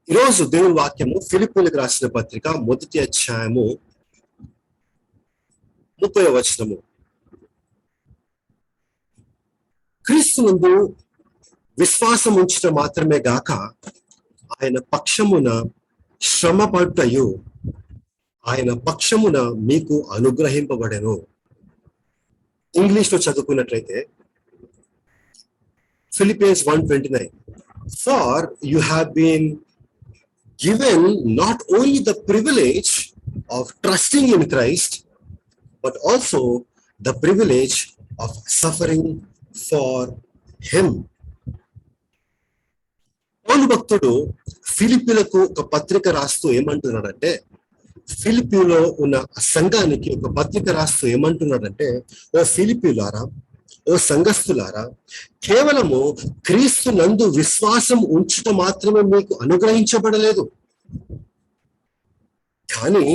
ఈరోజు దేవుని వాక్యము ఫిలిప్పీయులకు రాసిన పత్రిక 1వ అధ్యాయము 30వ వచనము. క్రీస్తునందు విశ్వాసం ఉంచడం మాత్రమే గాక ఆయన పక్షమున శ్రమ పడుటయు ఆయన పక్షమున మీకు అనుగ్రహింపబడెను. ఇంగ్లీష్ లో చదువుకున్నట్లయితే Philippians 1:29, for you have been given not only the privilege of trusting in Christ, but also the privilege of suffering for him. పౌలు భక్తుడు ఫిలిప్పీలకు ఒక పత్రిక రాస్తూ ఏమంటున్నాడంటే, ఫిలిప్పీలో ఉన్న సంఘానికి ఒక పత్రిక రాస్తూ ఏమంటున్నాడంటే, ఓ ఫిలిప్పీలారా, ఓ సంఘస్థులారా, కేవలము క్రీస్తు నందు విశ్వాసం ఉంచుట మాత్రమే మీకు అనుగ్రహించబడలేదు, కానీ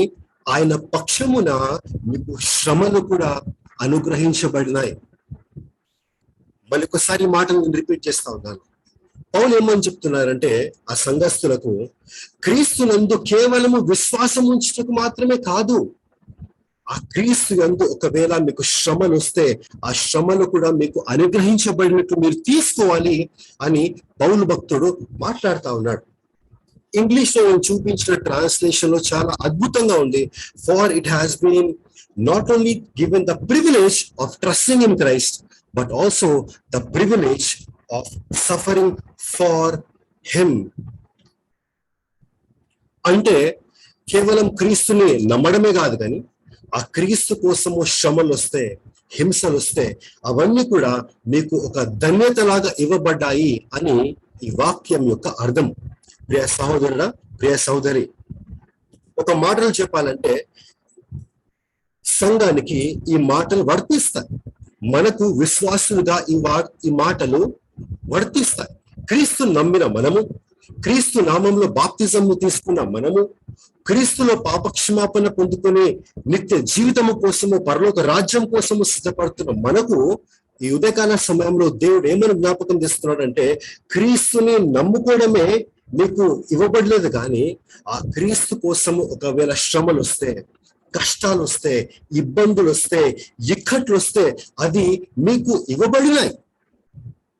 ఆయన పక్షమున మీకు శ్రమలు కూడా అనుగ్రహించబడినాయి. మళ్ళొకసారి మాటలు నేను రిపీట్ చేస్తా ఉన్నాను. పౌలు ఏమని చెప్తున్నారంటే ఆ సంఘస్థులకు, క్రీస్తు నందు కేవలము విశ్వాసం ఉంచుటకు మాత్రమే కాదు, ఆ క్రీస్తు యందు ఒకవేళ మీకు శ్రమలు వస్తే ఆ శ్రమలు కూడా మీకు అనుగ్రహించబడినట్లు మీరు తీసుకోవాలి అని పౌలు భక్తుడు మాట్లాడుతా ఉన్నాడు. ఇంగ్లీష్ లో నేను చూపించిన ట్రాన్స్లేషన్ లో చాలా అద్భుతంగా ఉంది. For it has been not only given the privilege of trusting in Christ, but also the privilege of suffering for him. అంటే కేవలం క్రీస్తుని నమ్మడమే కాదు, కానీ ఆ క్రీస్తు కోసము శ్రమలు వస్తే, హింసలు వస్తే, అవన్నీ కూడా మీకు ఒక ధన్యతలాగా ఇవ్వబడ్డాయి అని ఈ వాక్యం యొక్క అర్థం. ప్రియ సహోదరుడా, ప్రియ సహోదరి, ఒక మాటలు చెప్పాలంటే సంఘానికి ఈ మాటలు వర్తిస్తాయి. మనకు విశ్వాసులుగా ఈ మాటలు వర్తిస్తాయి. క్రీస్తు నమ్మిన మనము, క్రీస్తు నామంలో బాప్తిజంను తీసుకున్న మనము, క్రీస్తులో పాపక్షమాపణ పొందుకునే నిత్య జీవితము కోసము, పరలోక రాజ్యం కోసము సిద్ధపడుతున్న మనకు ఈ ఉదయకాల సమయంలో దేవుడు ఏమని జ్ఞాపకం చేస్తున్నాడంటే, క్రీస్తుని నమ్ముకోవడమే మీకు ఇవ్వబడలేదు, కానీ ఆ క్రీస్తు కోసము ఒకవేళ శ్రమలు వస్తే, కష్టాలు వస్తే, ఇబ్బందులు వస్తే, ఇక్కట్లు వస్తే అది మీకు ఇవ్వబడినాయి.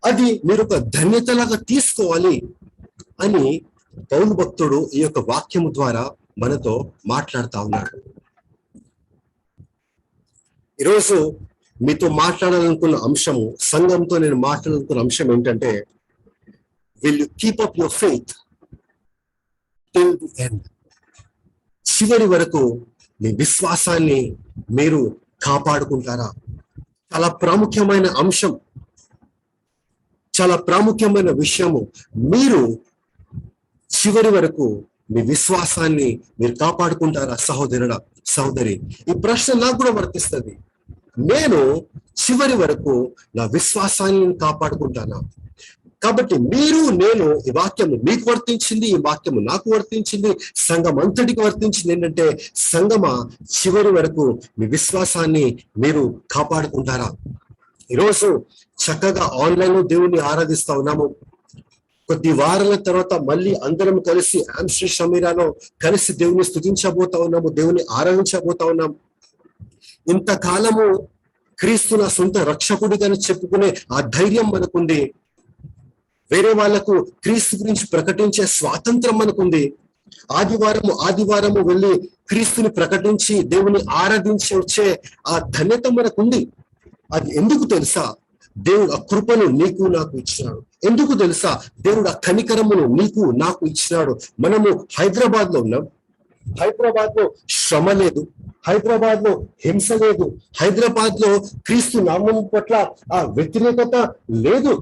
అది మీరు ఒక ధన్యతలాగా తీసుకోవాలి అని పౌలు భక్తుడు ఈ యొక్క వాక్యము ద్వారా మనతో మాట్లాడుతా ఉన్నాడు. ఈరోజు మీతో మాట్లాడాలనుకున్న అంశము, సంఘంతో నేను మాట్లాడాలనుకున్న అంశం ఏంటంటే, will you keep up your faith till the end. చివరి వరకు మీ విశ్వాసాన్ని మీరు కాపాడుకుంటారా? చాలా ప్రాముఖ్యమైన అంశం, చాలా ప్రాముఖ్యమైన విషయము. మీరు చివరి వరకు మీ విశ్వాసాన్ని మీరు కాపాడుకుంటారా సహోదరుడా, సహోదరి? ఈ ప్రశ్న నాకు కూడా వర్తిస్తుంది. నేను చివరి వరకు నా విశ్వాసాన్ని కాపాడుకుంటానా? కాబట్టి మీరు, నేను, ఈ వాక్యము మీకు వర్తించింది, ఈ వాక్యము నాకు వర్తించింది, సంఘం అంతటికి వర్తించింది. ఏంటంటే, సంఘమా, చివరి వరకు మీ విశ్వాసాన్ని మీరు కాపాడుకుంటారా? ఈరోజు చక్కగా ఆన్లైన్ లో దేవుణ్ణి ఆరాధిస్తా ఉన్నాము. కొద్ది వారాల తర్వాత మళ్ళీ అందరం కలిసి ఆమ్స్ట్రీ షమీరాలో కలిసి దేవుని స్తుతించబోతా ఉన్నాము, దేవుని ఆరాధించబోతా ఉన్నాం. ఇంతకాలము క్రీస్తు నా సొంత రక్షకుడిగా చెప్పుకునే ఆ ధైర్యం మనకుంది. వేరే వాళ్లకు క్రీస్తు గురించి ప్రకటించే స్వాతంత్రం మనకుంది. ఆదివారము వెళ్ళి క్రీస్తుని ప్రకటించి దేవుని ఆరాధించి వచ్చే ఆ ధన్యత మనకుంది. అది ఎందుకు తెలుసా? దేవుడు ఆ కృపను నీకు నాకు ఇచ్చినాడు. ఎందుకు తెలుసా? దేవుడు ఆ కనికరమును నీకు నాకు ఇచ్చినాడు. మనము హైదరాబాద్ లో ఉన్నాం. హైదరాబాద్ లో శ్రమ లేదు, హైదరాబాద్ లో హింస లేదు, హైదరాబాద్ లో క్రీస్తు నామం పట్ల ఆ వ్యతిరేకత లేదు.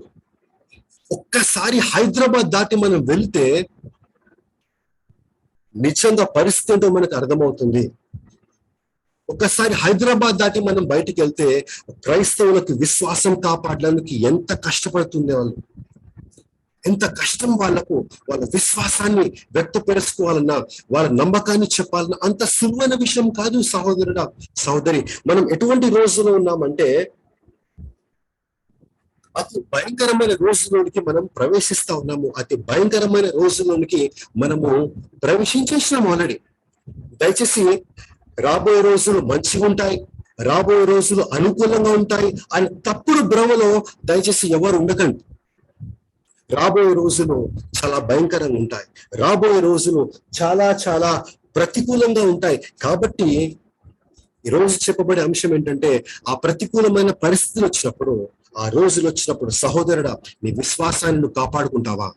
ఒక్కసారి హైదరాబాద్ దాటి మనం వెళ్తే నిజంగా పరిస్థితి ఏంటో మనకు అర్థమవుతుంది. ఒక్కసారి హైదరాబాద్ దాటి మనం బయటికి వెళ్తే క్రైస్తవులకు విశ్వాసం కాపాడడానికి ఎంత కష్టపడుతుంది వాళ్ళు, ఎంత కష్టం వాళ్ళకు. వాళ్ళ విశ్వాసాన్ని వ్యక్తపరుచుకోవాలన్నా, వాళ్ళ నమ్మకాన్ని చెప్పాలన్నా అంత సులువైన విషయం కాదు సహోదరుడా, సహోదరి. మనం ఎటువంటి రోజులో ఉన్నామంటే, అతి భయంకరమైన రోజులోనికి మనం ప్రవేశిస్తా ఉన్నాము. అతి భయంకరమైన రోజులోనికి మనము ప్రవేశించేసినాము ఆల్రెడీ. దయచేసి రాబోయే రోజులు మంచిగా ఉంటాయి, రాబోయే రోజులు అనుకూలంగా ఉంటాయి అని తప్పుడు భ్రమలో దయచేసి ఎవరు ఉండకండి. రాబోయే రోజులు చాలా భయంకరంగా ఉంటాయి, రాబోయే రోజులు చాలా చాలా ప్రతికూలంగా ఉంటాయి. కాబట్టి ఈరోజు చెప్పబడే అంశం ఏంటంటే, ఆ ప్రతికూలమైన పరిస్థితులు వచ్చినప్పుడు, ఆ రోజులు వచ్చినప్పుడు సహోదరుడా నీ విశ్వాసాన్ని నువ్వు కాపాడుకుంటావా?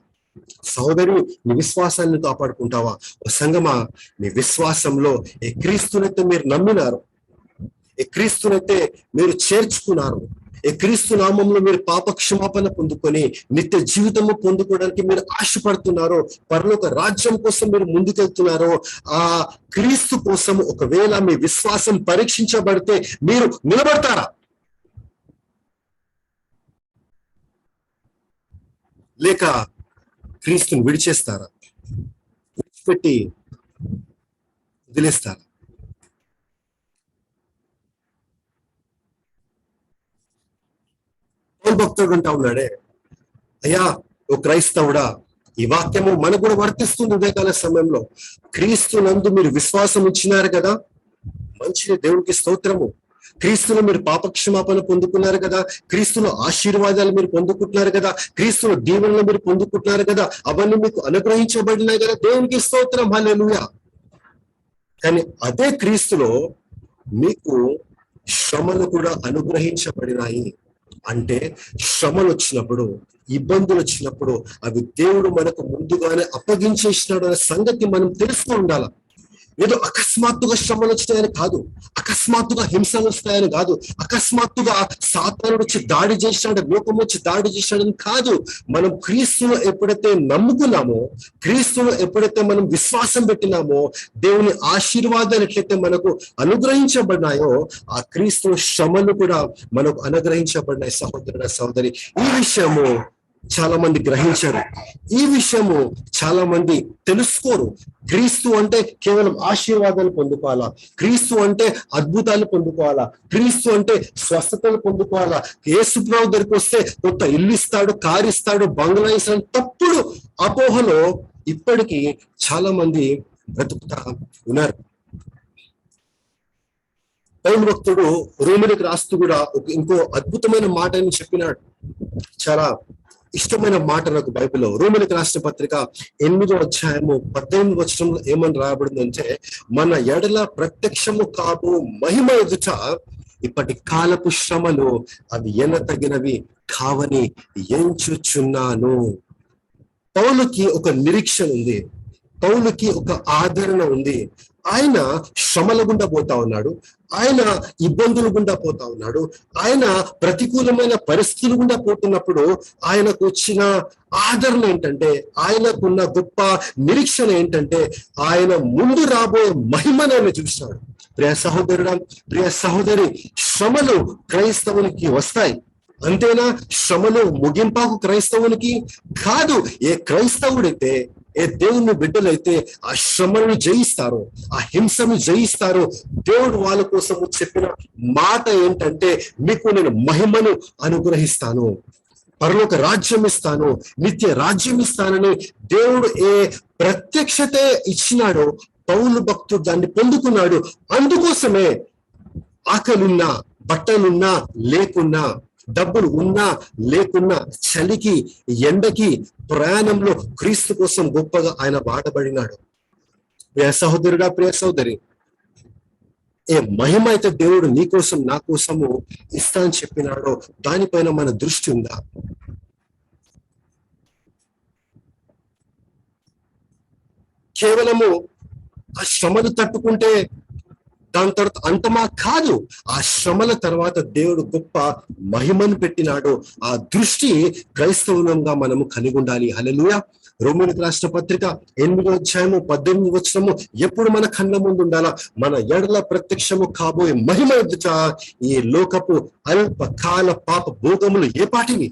సహోదరు నీ విశ్వాసాన్ని కాపాడుకుంటావా? సంగమా, నీ విశ్వాసంలో ఏ క్రీస్తునైతే మీరు నమ్మినారు, ఏ క్రీస్తునైతే మీరు చేర్చుకున్నారు, ఏ క్రీస్తు నామంలో మీరు పాప క్షమాపణ పొందుకొని నిత్య జీవితము పొందుకోవడానికి మీరు ఆశపడుతున్నారో, పరలోక రాజ్యం కోసం మీరు ముందుకెళ్తున్నారో, ఆ క్రీస్తు కోసం ఒకవేళ మీ విశ్వాసం పరీక్షించబడితే మీరు నిలబడతారా? లేక క్రీస్తుని విడిచేస్తారా? విడిచిపెట్టి వదిలేస్తారా? భక్తుడు అంటా ఉన్నాడే, అయ్యా ఓ క్రైస్తవుడా, ఈ వాక్యము మనకు కూడా వర్తిస్తుంది. ఉదయకాల సమయంలో క్రీస్తు నందు మీరు విశ్వాసం ఇచ్చినారు కదా, మంచిది, దేవునికి స్తోత్రము. క్రీస్తులో మీరు పాపక్షమాపణ పొందుకున్నారు కదా, క్రీస్తులో ఆశీర్వాదాలు మీరు పొందుకుంటున్నారు కదా, క్రీస్తులో దీవెనలు మీరు పొందుకుంటున్నారు కదా, అవన్నీ మీకు అనుగ్రహించబడినాయి కదా, దేవునికి స్తోత్రం, హల్లెలూయా. కానీ అదే క్రీస్తులో మీకు శ్రమలు కూడా అనుగ్రహించబడినాయి. అంటే శ్రమలు వచ్చినప్పుడు, ఇబ్బందులు వచ్చినప్పుడు అవి దేవుడు మనకు ముందుగానే అప్పగించేసినాడు అనే సంగతి మనం తెలుసుకుని ఉండాలి. ఏదో అకస్మాత్తుగా శ్రమలు వచ్చినాయని కాదు, అకస్మాత్తుగా హింసలు వస్తాయని కాదు, అకస్మాత్తుగా సాతానుడు వచ్చి దాడి చేసినాడు, లోకం వచ్చి దాడి చేసినాడని కాదు. మనం క్రీస్తును ఎప్పుడైతే నమ్ముకున్నామో, క్రీస్తును ఎప్పుడైతే మనం విశ్వాసం పెట్టినామో, దేవుని ఆశీర్వాదాలు ఎట్లయితే మనకు అనుగ్రహించబడినాయో, ఆ క్రీస్తు శ్రమలు కూడా మనకు అనుగ్రహించబడినాయి. సహోదరుడ సహోదరి, ఈ విషయము చాలా మంది గ్రహించారు, ఈ విషయము చాలా మంది తెలుసుకోరు. క్రీస్తు అంటే కేవలం ఆశీర్వాదాలు పొందుకోవాలా, క్రీస్తు అంటే అద్భుతాలు పొందుకోవాలా, క్రీస్తు అంటే స్వస్థతలు పొందుకోవాలా, యేసు ప్రభువు దగ్గరికి వస్తే కొత్త ఇల్లు ఇస్తాడు, కారు ఇస్తాడు, బంగ్లా ఇస్తాడు, తప్పుడు అపోహలో ఇప్పటికీ చాలా మంది బ్రతుకుతా ఉన్నారు. పౌలు భక్తుడు రోమిలకు రాస్తూ కూడా ఇంకో అద్భుతమైన మాటని చెప్పినాడు. చాలా ఇష్టమైన మాట నాకు బైబిల్లో. రోమిలకు రాసిన పత్రిక 8వ అధ్యాయము 18వ వచనంలో ఏమని రాయబడిందంటే, మన ఎడల ప్రత్యక్షము కాబో మహిమ ఎదుట ఇప్పటి కాలపు శ్రమలు అవి ఎనతగినవి కావని ఎంచుచున్నాను. పౌలుకి ఒక నిరీక్షణ ఉంది, పౌలుకి ఒక ఆదరణ ఉంది. ఆయన శ్రమల గుండా పోతా ఉన్నాడు, ఆయన ఇబ్బందులు గుండా పోతా ఉన్నాడు, ఆయన ప్రతికూలమైన పరిస్థితులు గుండా పోతున్నప్పుడు ఆయనకు వచ్చిన ఆదరణ ఏంటంటే, ఆయనకున్న గొప్ప నిరీక్షణ ఏంటంటే, ఆయన ముందు రాబోయే మహిమను ఆయన చూస్తాడు. ప్రియ సహోదరుడా, ప్రియ సహోదరి, శ్రమలు క్రైస్తవునికి వస్తాయి. అంతేనా? శ్రమలు ముగింపాకు క్రైస్తవునికి కాదు. ఏ క్రైస్తవుడైతే, ఏ దేవుని బిడ్డలైతే ఆ శ్రమను జయిస్తారో, ఆ హింసను జయిస్తారో, దేవుడు వాళ్ళ కోసం చెప్పిన మాట ఏంటంటే, మీకు నేను మహిమను అనుగ్రహిస్తాను, పరలోక రాజ్యం ఇస్తాను, నిత్య రాజ్యం ఇస్తానని దేవుడు ఏ ప్రత్యక్షత ఇచ్చినాడో పౌలు భక్తుడు దాన్ని పొందుకున్నాడు. అందుకోసమే ఆకలున్నా, బట్టలున్నా లేకున్నా, డబ్బులు ఉన్నా లేకున్నా, చలికి ఎండకి ప్రయాణంలో క్రీస్తు కోసం గొప్పగా ఆయన వాడబడినాడు. ప్రియ సహోదరుడా, ప్రియ సహోదరి, ఏ మహిమ అయితే దేవుడు నీ కోసం నా కోసము ఇస్తా అని చెప్పినాడో దానిపైన మన దృష్టి ఉందా? కేవలము ఆ శ్రమలు తట్టుకుంటే దాని తర్వాత అంతమా కాదు. ఆ శ్రమల తర్వాత దేవుడు గొప్ప మహిమను పెట్టినాడు. ఆ దృష్టి క్రైస్తవులంగా మనము కలిగి ఉండాలి. హల్లెలూయా. రోమీయులకు రాసిన పత్రిక 8వ అధ్యాయము 18వ వచనము ఎప్పుడు మన కళ్ళ ముందు ఉండాలా? మన ఎడల ప్రత్యక్షము కాబోయే మహిమ ఎదుట ఈ లోకపు అల్పకాల పాప భోగములు ఏ పాటివి,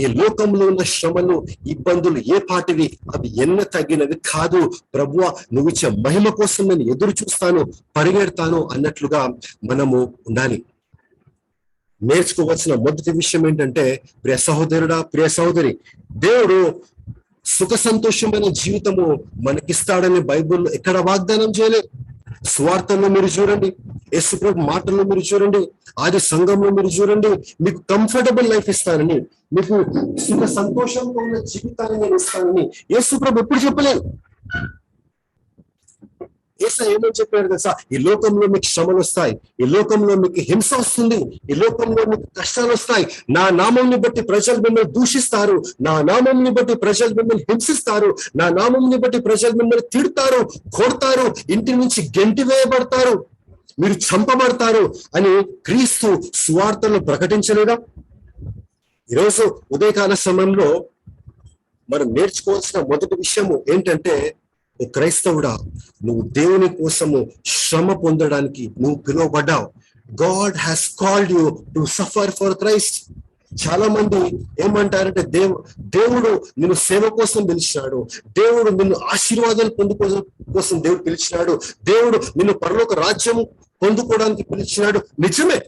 ఈ లోకంలో ఉన్న శ్రమలు, ఇబ్బందులు ఏ పాటివి, అవి ఎన్న తగినవి కాదు. ప్రభువా, నువ్వు ఇచ్చే మహిమ కోసం నేను ఎదురు చూస్తాను, పరిగెడతాను అన్నట్లుగా మనము ఉండాలి. నేర్చుకోవాల్సిన మొదటి విషయం ఏంటంటే, ప్రియ సహోదరుడా, ప్రియ సహోదరి, దేవుడు సుఖ సంతోషమైన జీవితము మనకిస్తాడని బైబిల్లో ఎక్కడ వాగ్దానం చేయలేదు. స్వార్థంలో మీరు చూడండి, యేసుప్రభు మాటల్లో మీరు చూడండి, ఆది సంఘంలో మీరు చూడండి, మీకు కంఫర్టబుల్ లైఫ్ ఇస్తానని, మీకు సుఖ సంతోషంతో ఉన్న జీవితాన్ని నేను ఇస్తానని యేసుప్రభు ఎప్పుడు చెప్పలేదు. యేసయ్య ఏమని చెప్పారు తెలుసా? ఈ లోకంలో మీకు శ్రమలు వస్తాయి, ఈ లోకంలో మీకు హింస వస్తుంది, ఈ లోకంలో మీకు కష్టాలు వస్తాయి, నా నామంని బట్టి ప్రజలు మిమ్మల్ని దూషిస్తారు, నా నామంని బట్టి ప్రజలు మిమ్మల్ని హింసిస్తారు, నా నామంని బట్టి ప్రజలు మిమ్మల్ని తిడతారు, కొడతారు, ఇంటి నుంచి గెంటి వేయబడతారు, మీరు చంపబడతారు అని క్రీస్తు సువార్తలో ప్రకటించలేదా? ఈరోజు ఉదయకాల సమయంలో మనం నేర్చుకోవాల్సిన మొదటి విషయము ఏంటంటే, ఓ క్రైస్తవుడా, నువ్వు దేవుని కోసము శ్రమ పొందడానికి నువ్వు పిలువబడ్డావు. God has called you to suffer for Christ. చాలా మంది ఏమంటారంటే, దేవుడు నిన్ను సేవ కోసం పిలిచినాడు, దేవుడు నిన్ను ఆశీర్వాదాలు కోసం దేవుడు పిలిచినాడు, దేవుడు నిన్ను పరలోక రాజ్యం పొందుకోవడానికి పిలిచినాడు. నిజమే,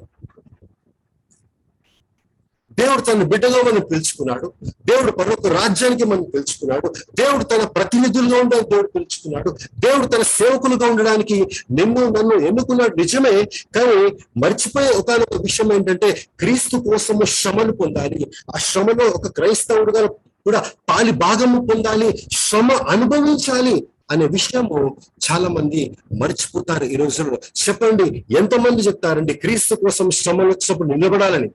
దేవుడు తన బిడ్డగా మనం పిలుచుకున్నాడు, దేవుడు పరలోక రాజ్యానికి మనం పిలుచుకున్నాడు, దేవుడు తన ప్రతినిధులుగా ఉండడానికి దేవుడు పిలుచుకున్నాడు, దేవుడు తన సేవకులుగా ఉండడానికి నన్ను ఎన్నుకున్నాడు. నిజమే, కానీ మర్చిపోయే ఒక విషయం ఏంటంటే, క్రీస్తు కోసము శ్రమను పొందాలి, ఆ శ్రమలో ఒక క్రైస్తవుడుగా కూడా పాలి భాగము పొందాలి, శ్రమ అనుభవించాలి అనే విషయము చాలా మంది మర్చిపోతారు ఈ రోజుల్లో. చెప్పండి, ఎంతమంది చెప్తారండి క్రీస్తు కోసం శ్రమలు వచ్చినప్పుడు నిలబడాలని?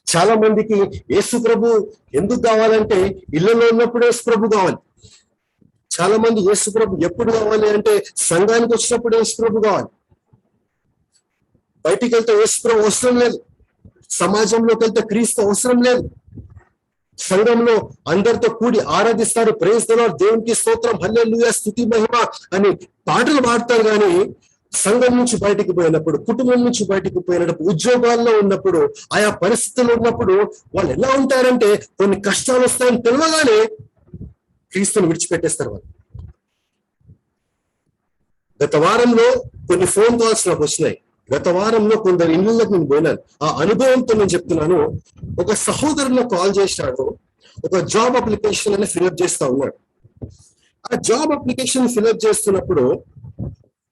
చాలా మందికి యేసు ప్రభు ఎందుకు కావాలంటే, ఇళ్లలో ఉన్నప్పుడు యేసు ప్రభు కావాలి. చాలా మంది యేసు ప్రభు ఎప్పుడు కావాలి అంటే, సంఘానికి వచ్చినప్పుడు యేసు ప్రభు కావాలి. బయటికి వెళ్తే యేసు ప్రభు అవసరం లేదు, సమాజంలోకి వెళ్తే క్రీస్తు అవసరం లేదు. సంఘంలో అందరితో కూడి ఆరాధిస్తారు, ప్రైజ్ ది లార్డ్, దేవునికి స్తోత్రం, హల్లెలూయా, స్తుతి మహిమ అని పాటలు పాడతారు. కానీ సంఘం నుంచి బయటికి పోయినప్పుడు, కుటుంబం నుంచి బయటికి పోయినప్పుడు, ఉద్యోగాల్లో ఉన్నప్పుడు, ఆయా పరిస్థితుల్లో ఉన్నప్పుడు వాళ్ళు ఎలా ఉంటారంటే, కొన్ని కష్టాలు వస్తాయని తెలియగానే క్రీస్తుని విడిచిపెట్టేస్తారు వాళ్ళు. గత వారంలో కొన్ని ఫోన్ కాల్స్ నాకు వచ్చినాయి. గత వారంలో కొందరు ఇళ్ళకి నేను పోయినాను. ఆ అనుభవంతో నేను చెప్తున్నాను. ఒక సహోదరుని కాల్ చేసినాడు, ఒక జాబ్ అప్లికేషన్ అని ఫిల్అప్ చేస్తా ఉన్నాడు. ఆ జాబ్ అప్లికేషన్ ఫిల్అప్ చేస్తున్నప్పుడు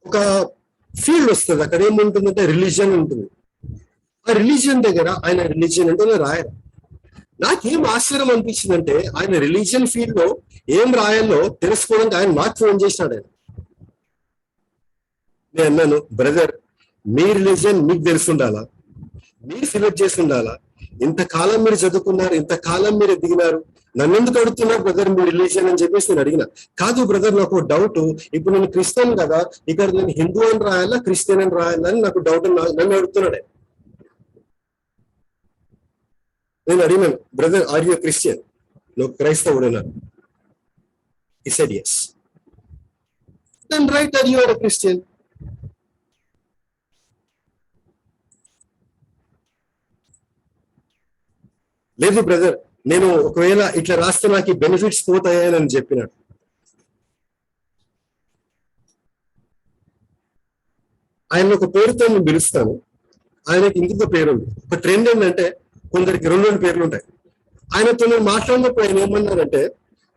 ఒక ఫీల్డ్ వస్తుంది, అక్కడ ఏముంటుందంటే రిలీజియన్ ఉంటుంది. ఆ రిలీజియన్ దగ్గర ఆయన రిలీజియన్ అంటే రాయాలి. నాకేం ఆశ్చర్యం అనిపించిందంటే, ఆయన రిలీజియన్ ఫీల్డ్ లో ఏం రాయాలో తెలుసుకోవడానికి ఆయన నాకు ఫోన్ చేసినాడు. నేను అన్నాను, బ్రదర్, మీ రిలీజియన్ మీకు తెలిసి ఉండాలా, మీరు ఫిలప్ చేసి ఉండాలా, ఇంతకాలం మీరు చదువుకున్నారు, ఇంతకాలం మీరు ఎదిగినారు, నన్ను ఎందుకు అడుగుతున్నారు బ్రదర్ మీ రిలీజియన్ అని చెప్పేసి నేను అడిగిన. కాదు బ్రదర్, నాకు డౌట్, ఇప్పుడు నేను క్రిస్టియన్ కదా, ఇక్కడ నేను హిందూ అని రాయాలా క్రిస్టియన్ అని రాయాలా అని నాకు డౌట్, నన్ను అడుగుతున్నాడే. నేను అడిగినాను, బ్రదర్ ఆర్ యూ క్రిస్టియన్, నువ్వు క్రైస్తవుడేనా? He said yes. Then right, that you are a Christian. లేదు బ్రదర్, నేను ఒకవేళ ఇట్లా రాస్తే నాకు బెనిఫిట్స్ పోతాయని చెప్పినాడు. ఆయన ఒక పేరుతో నేను పిలుస్తాను, ఆయనకి ఇంకొక పేరు ఉంది. ఒక ట్రెండ్ ఏంటంటే, కొందరికి రెండు పేర్లు ఉంటాయి. ఆయనతో నేను మాట్లాడినప్పుడు ఆయన ఏమన్నారంటే,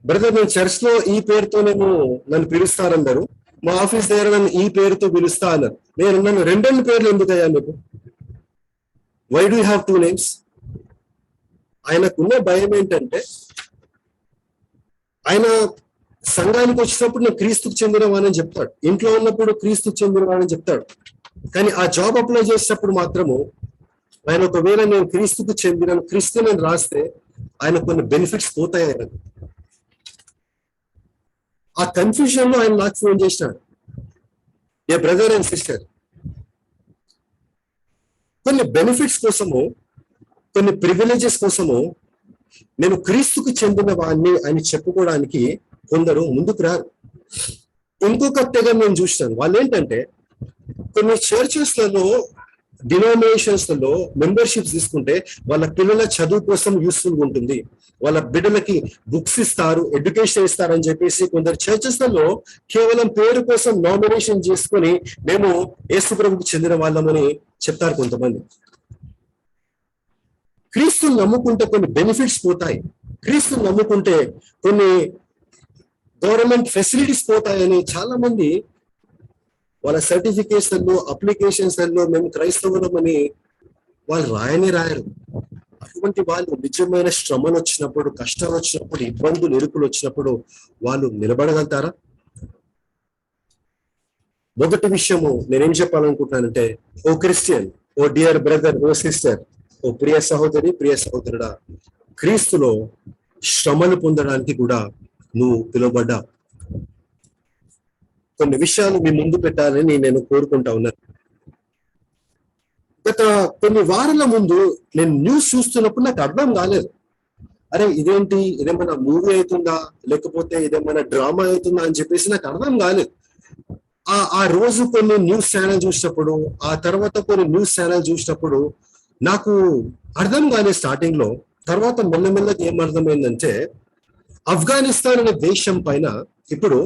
బ్రదర్ నేను చర్చ్ లో ఈ పేరుతో నన్ను పిలుస్తారన్నారు, మా ఆఫీస్ దగ్గర నన్ను ఈ పేరుతో పిలుస్తా అన్నారు. నేను నన్ను రెండు పేర్లు ఎందుకు అయ్యా మీకు? Why do have two names? ఆయనకున్న భయం ఏంటంటే, ఆయన సంఘానికి వచ్చినప్పుడు నేను క్రీస్తుకు చెందినవానని చెప్తాడు, ఇంట్లో ఉన్నప్పుడు క్రీస్తుకు చెందినవానని చెప్తాడు. కానీ ఆ జాబ్ అప్లై చేసేటప్పుడు మాత్రము ఆయన ఒకవేళ నేను క్రీస్తుకు చెందిన క్రీస్తు నేను రాస్తే ఆయన కొన్ని బెనిఫిట్స్ పోతాయి. ఆయన ఆ కన్ఫ్యూజన్ లో ఆయన నాకు ఫోన్ చేసినాడు, ఏ బ్రదర్ అండ్ సిస్టర్, కొన్ని బెనిఫిట్స్ కోసము, కొన్ని ప్రివిలేజెస్ కోసము నేను క్రీస్తుకు చెందిన వాడిని అని చెప్పుకోవడానికి కొందరు ముందుకు రారు. ఇంకొక తెగ నేను చూస్తాను, వాళ్ళు ఏంటంటే కొన్ని చర్చెస్లలో డినామినేషన్స్ లో మెంబర్షిప్స్ తీసుకుంటే వాళ్ళ పిల్లల చదువు కోసం యూస్ఫుల్ ఉంటుంది, వాళ్ళ బిడ్డలకి బుక్స్ ఇస్తారు, ఎడ్యుకేషన్ ఇస్తారు అని చెప్పేసి కొందరు చర్చెస్ లలో కేవలం పేరు కోసం నామినేషన్ చేసుకుని మేము యేసు ప్రభువుకి చెందిన వాళ్ళమని చెప్తారు కొంతమంది. క్రీస్తుని నమ్ముకుంటే కొన్ని బెనిఫిట్స్ పోతాయి, క్రీస్తుని నమ్ముకుంటే కొన్ని గవర్నమెంట్ ఫెసిలిటీస్ పోతాయని చాలా మంది వాళ్ళ సర్టిఫికేట్స్ అప్లికేషన్స్ మేము క్రైస్తవులమని వాళ్ళు రాయరు. అటువంటి వాళ్ళు నిజమైన శ్రమలు వచ్చినప్పుడు, కష్టాలు వచ్చినప్పుడు, ఇబ్బందులు ఎరుకులు వచ్చినప్పుడు వాళ్ళు నిలబడగలుగుతారా? మొదటి విషయము నేనేం చెప్పాలనుకుంటున్నానంటే, ఓ క్రిస్టియన్, ఓ డియర్ బ్రదర్, ఓ సిస్టర్, ఓ ప్రియ సహోదరి, ప్రియ సహోదరుడా, క్రీస్తులో శ్రమలు పొందడానికి కూడా నువ్వు పిలువబడ్డా. కొన్ని విషయాలు మీ ముందు పెట్టాలని నేను కోరుకుంటా ఉన్నాను. గత కొన్ని వారాల ముందు నేను న్యూస్ చూస్తున్నప్పుడు నాకు అర్థం కాలేదు, అరే ఇదేంటి, ఇదేమైనా మూవీ అవుతుందా లేకపోతే ఇదేమైనా డ్రామా అవుతుందా అని చెప్పేసి నాకు అర్థం కాలేదు. ఆ రోజు కొన్ని న్యూస్ ఛానల్ చూసినప్పుడు, ఆ తర్వాత కొన్ని న్యూస్ ఛానల్ చూసినప్పుడు నాకు అర్థం కాలేదు స్టార్టింగ్ లో. తర్వాత మెల్లమెల్లగా ఏం అర్థమైందంటే, ఆఫ్ఘనిస్తాన్ అనే దేశం పైన ఇప్పుడు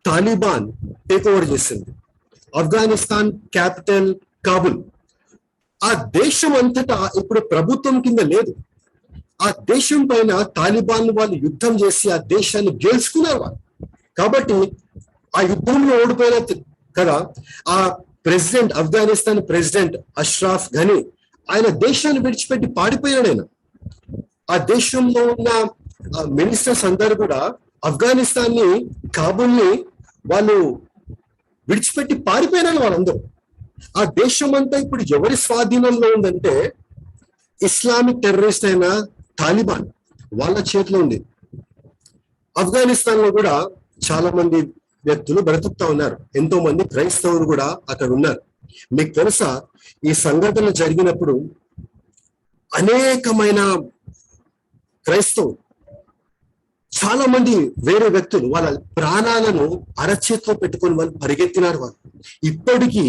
తాలిబాన్ టేక్ ఓవర్ చేసింది. ఆఫ్ఘనిస్తాన్ క్యాపిటల్ కాబుల్. ఆ దేశం అంతటా ఇప్పుడు ప్రభుత్వం కింద లేదు. ఆ దేశం పైన తాలిబాన్ వాళ్ళు యుద్ధం చేసి ఆ దేశాన్ని గెలుచుకున్నారు వాళ్ళు. కాబట్టి ఆ యుద్ధంలో ఓడిపోయిన కదా ఆ ప్రెసిడెంట్, ఆఫ్ఘనిస్తాన్ ప్రెసిడెంట్ అష్రఫ్ ఘనీ, ఆయన దేశాన్ని విడిచిపెట్టి పారిపోయాడు. ఆయన ఆ దేశంలో ఉన్న మినిస్టర్స్ అందరూ కూడా ఆఫ్ఘనిస్తాన్ ని, కాబుల్ ని వాళ్ళు విడిచిపెట్టి పారిపోయినారు వాళ్ళందరూ. ఆ దేశం అంతా ఇప్పుడు ఎవరి స్వాధీనంలో ఉందంటే, ఇస్లామిక్ టెర్రరిస్ట్ అయిన తాలిబాన్ వాళ్ళ చేతిలో ఉంది. ఆఫ్ఘనిస్తాన్ లో కూడా చాలా మంది వ్యక్తులు బ్రతుకుతా ఉన్నారు, ఎంతో మంది క్రైస్తవులు కూడా అక్కడ ఉన్నారు. మీకు తెలుసా, ఈ సంఘటన జరిగినప్పుడు అనేకమైన క్రైస్తవులు, చాలా మంది వేరే వ్యక్తులు వాళ్ళ ప్రాణాలను అరచేతిలో పెట్టుకొని వాళ్ళు పరిగెత్తినారు. వాళ్ళు ఇప్పటికీ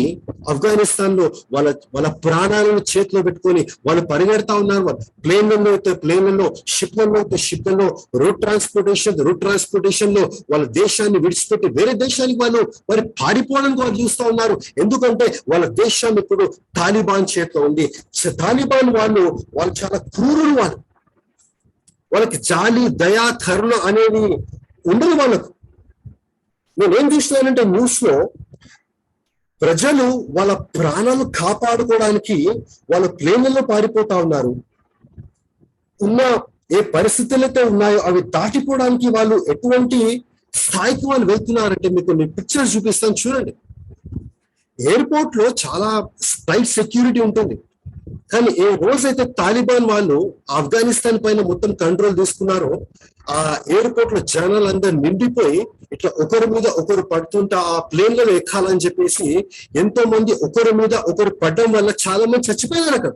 ఆఫ్ఘనిస్తాన్ లో వాళ్ళ ప్రాణాలను చేతిలో పెట్టుకొని వాళ్ళు పరిగెడతా ఉన్నారు. వాళ్ళు ప్లేన్లలో అయితే ప్లేన్లలో, షిప్లలో అయితే షిప్లలో, రోడ్ ట్రాన్స్పోర్టేషన్ లో వాళ్ళ దేశాన్ని విడిచిపెట్టి వేరే దేశానికి వాళ్ళు మరి పారిపోవడానికి వాళ్ళు చూస్తూ ఉన్నారు. ఎందుకంటే వాళ్ళ దేశం ఇప్పుడు తాలిబాన్ చేతిలో ఉంది. తాలిబాన్ వాళ్ళు చాలా క్రూరులు. వాళ్ళకి జాలి, దయా, కరుణ అనేది ఉండదు వాళ్ళకు. నేనేం చూస్తున్నానంటే న్యూస్ లో ప్రజలు వాళ్ళ ప్రాణాలు కాపాడుకోవడానికి వాళ్ళ ప్లేన్లలో పారిపోతా ఉన్నారు. ఉన్న ఏ పరిస్థితులు అయితే ఉన్నాయో అవి దాటిపోవడానికి వాళ్ళు ఎటువంటి స్థాయికి వాళ్ళు వెళ్తున్నారంటే మీకు నేను పిక్చర్స్ చూపిస్తాను, చూడండి. ఎయిర్పోర్ట్ లో చాలా టైట్ సెక్యూరిటీ ఉంటుంది. కానీ ఏ రోజైతే తాలిబాన్ వాళ్ళు ఆఫ్ఘనిస్తాన్ పైన మొత్తం కంట్రోల్ తీసుకున్నారో, ఆ ఎయిర్పోర్ట్ లో జనాలందరూ నిండిపోయి ఇట్లా ఒకరి మీద ఒకరు పడుతుంటా ఆ ప్లేన్లలో ఎక్కాలని చెప్పేసి ఎంతో మంది ఒకరి మీద ఒకరు పడడం వల్ల చాలా మంది చచ్చిపోయినారు అక్కడ.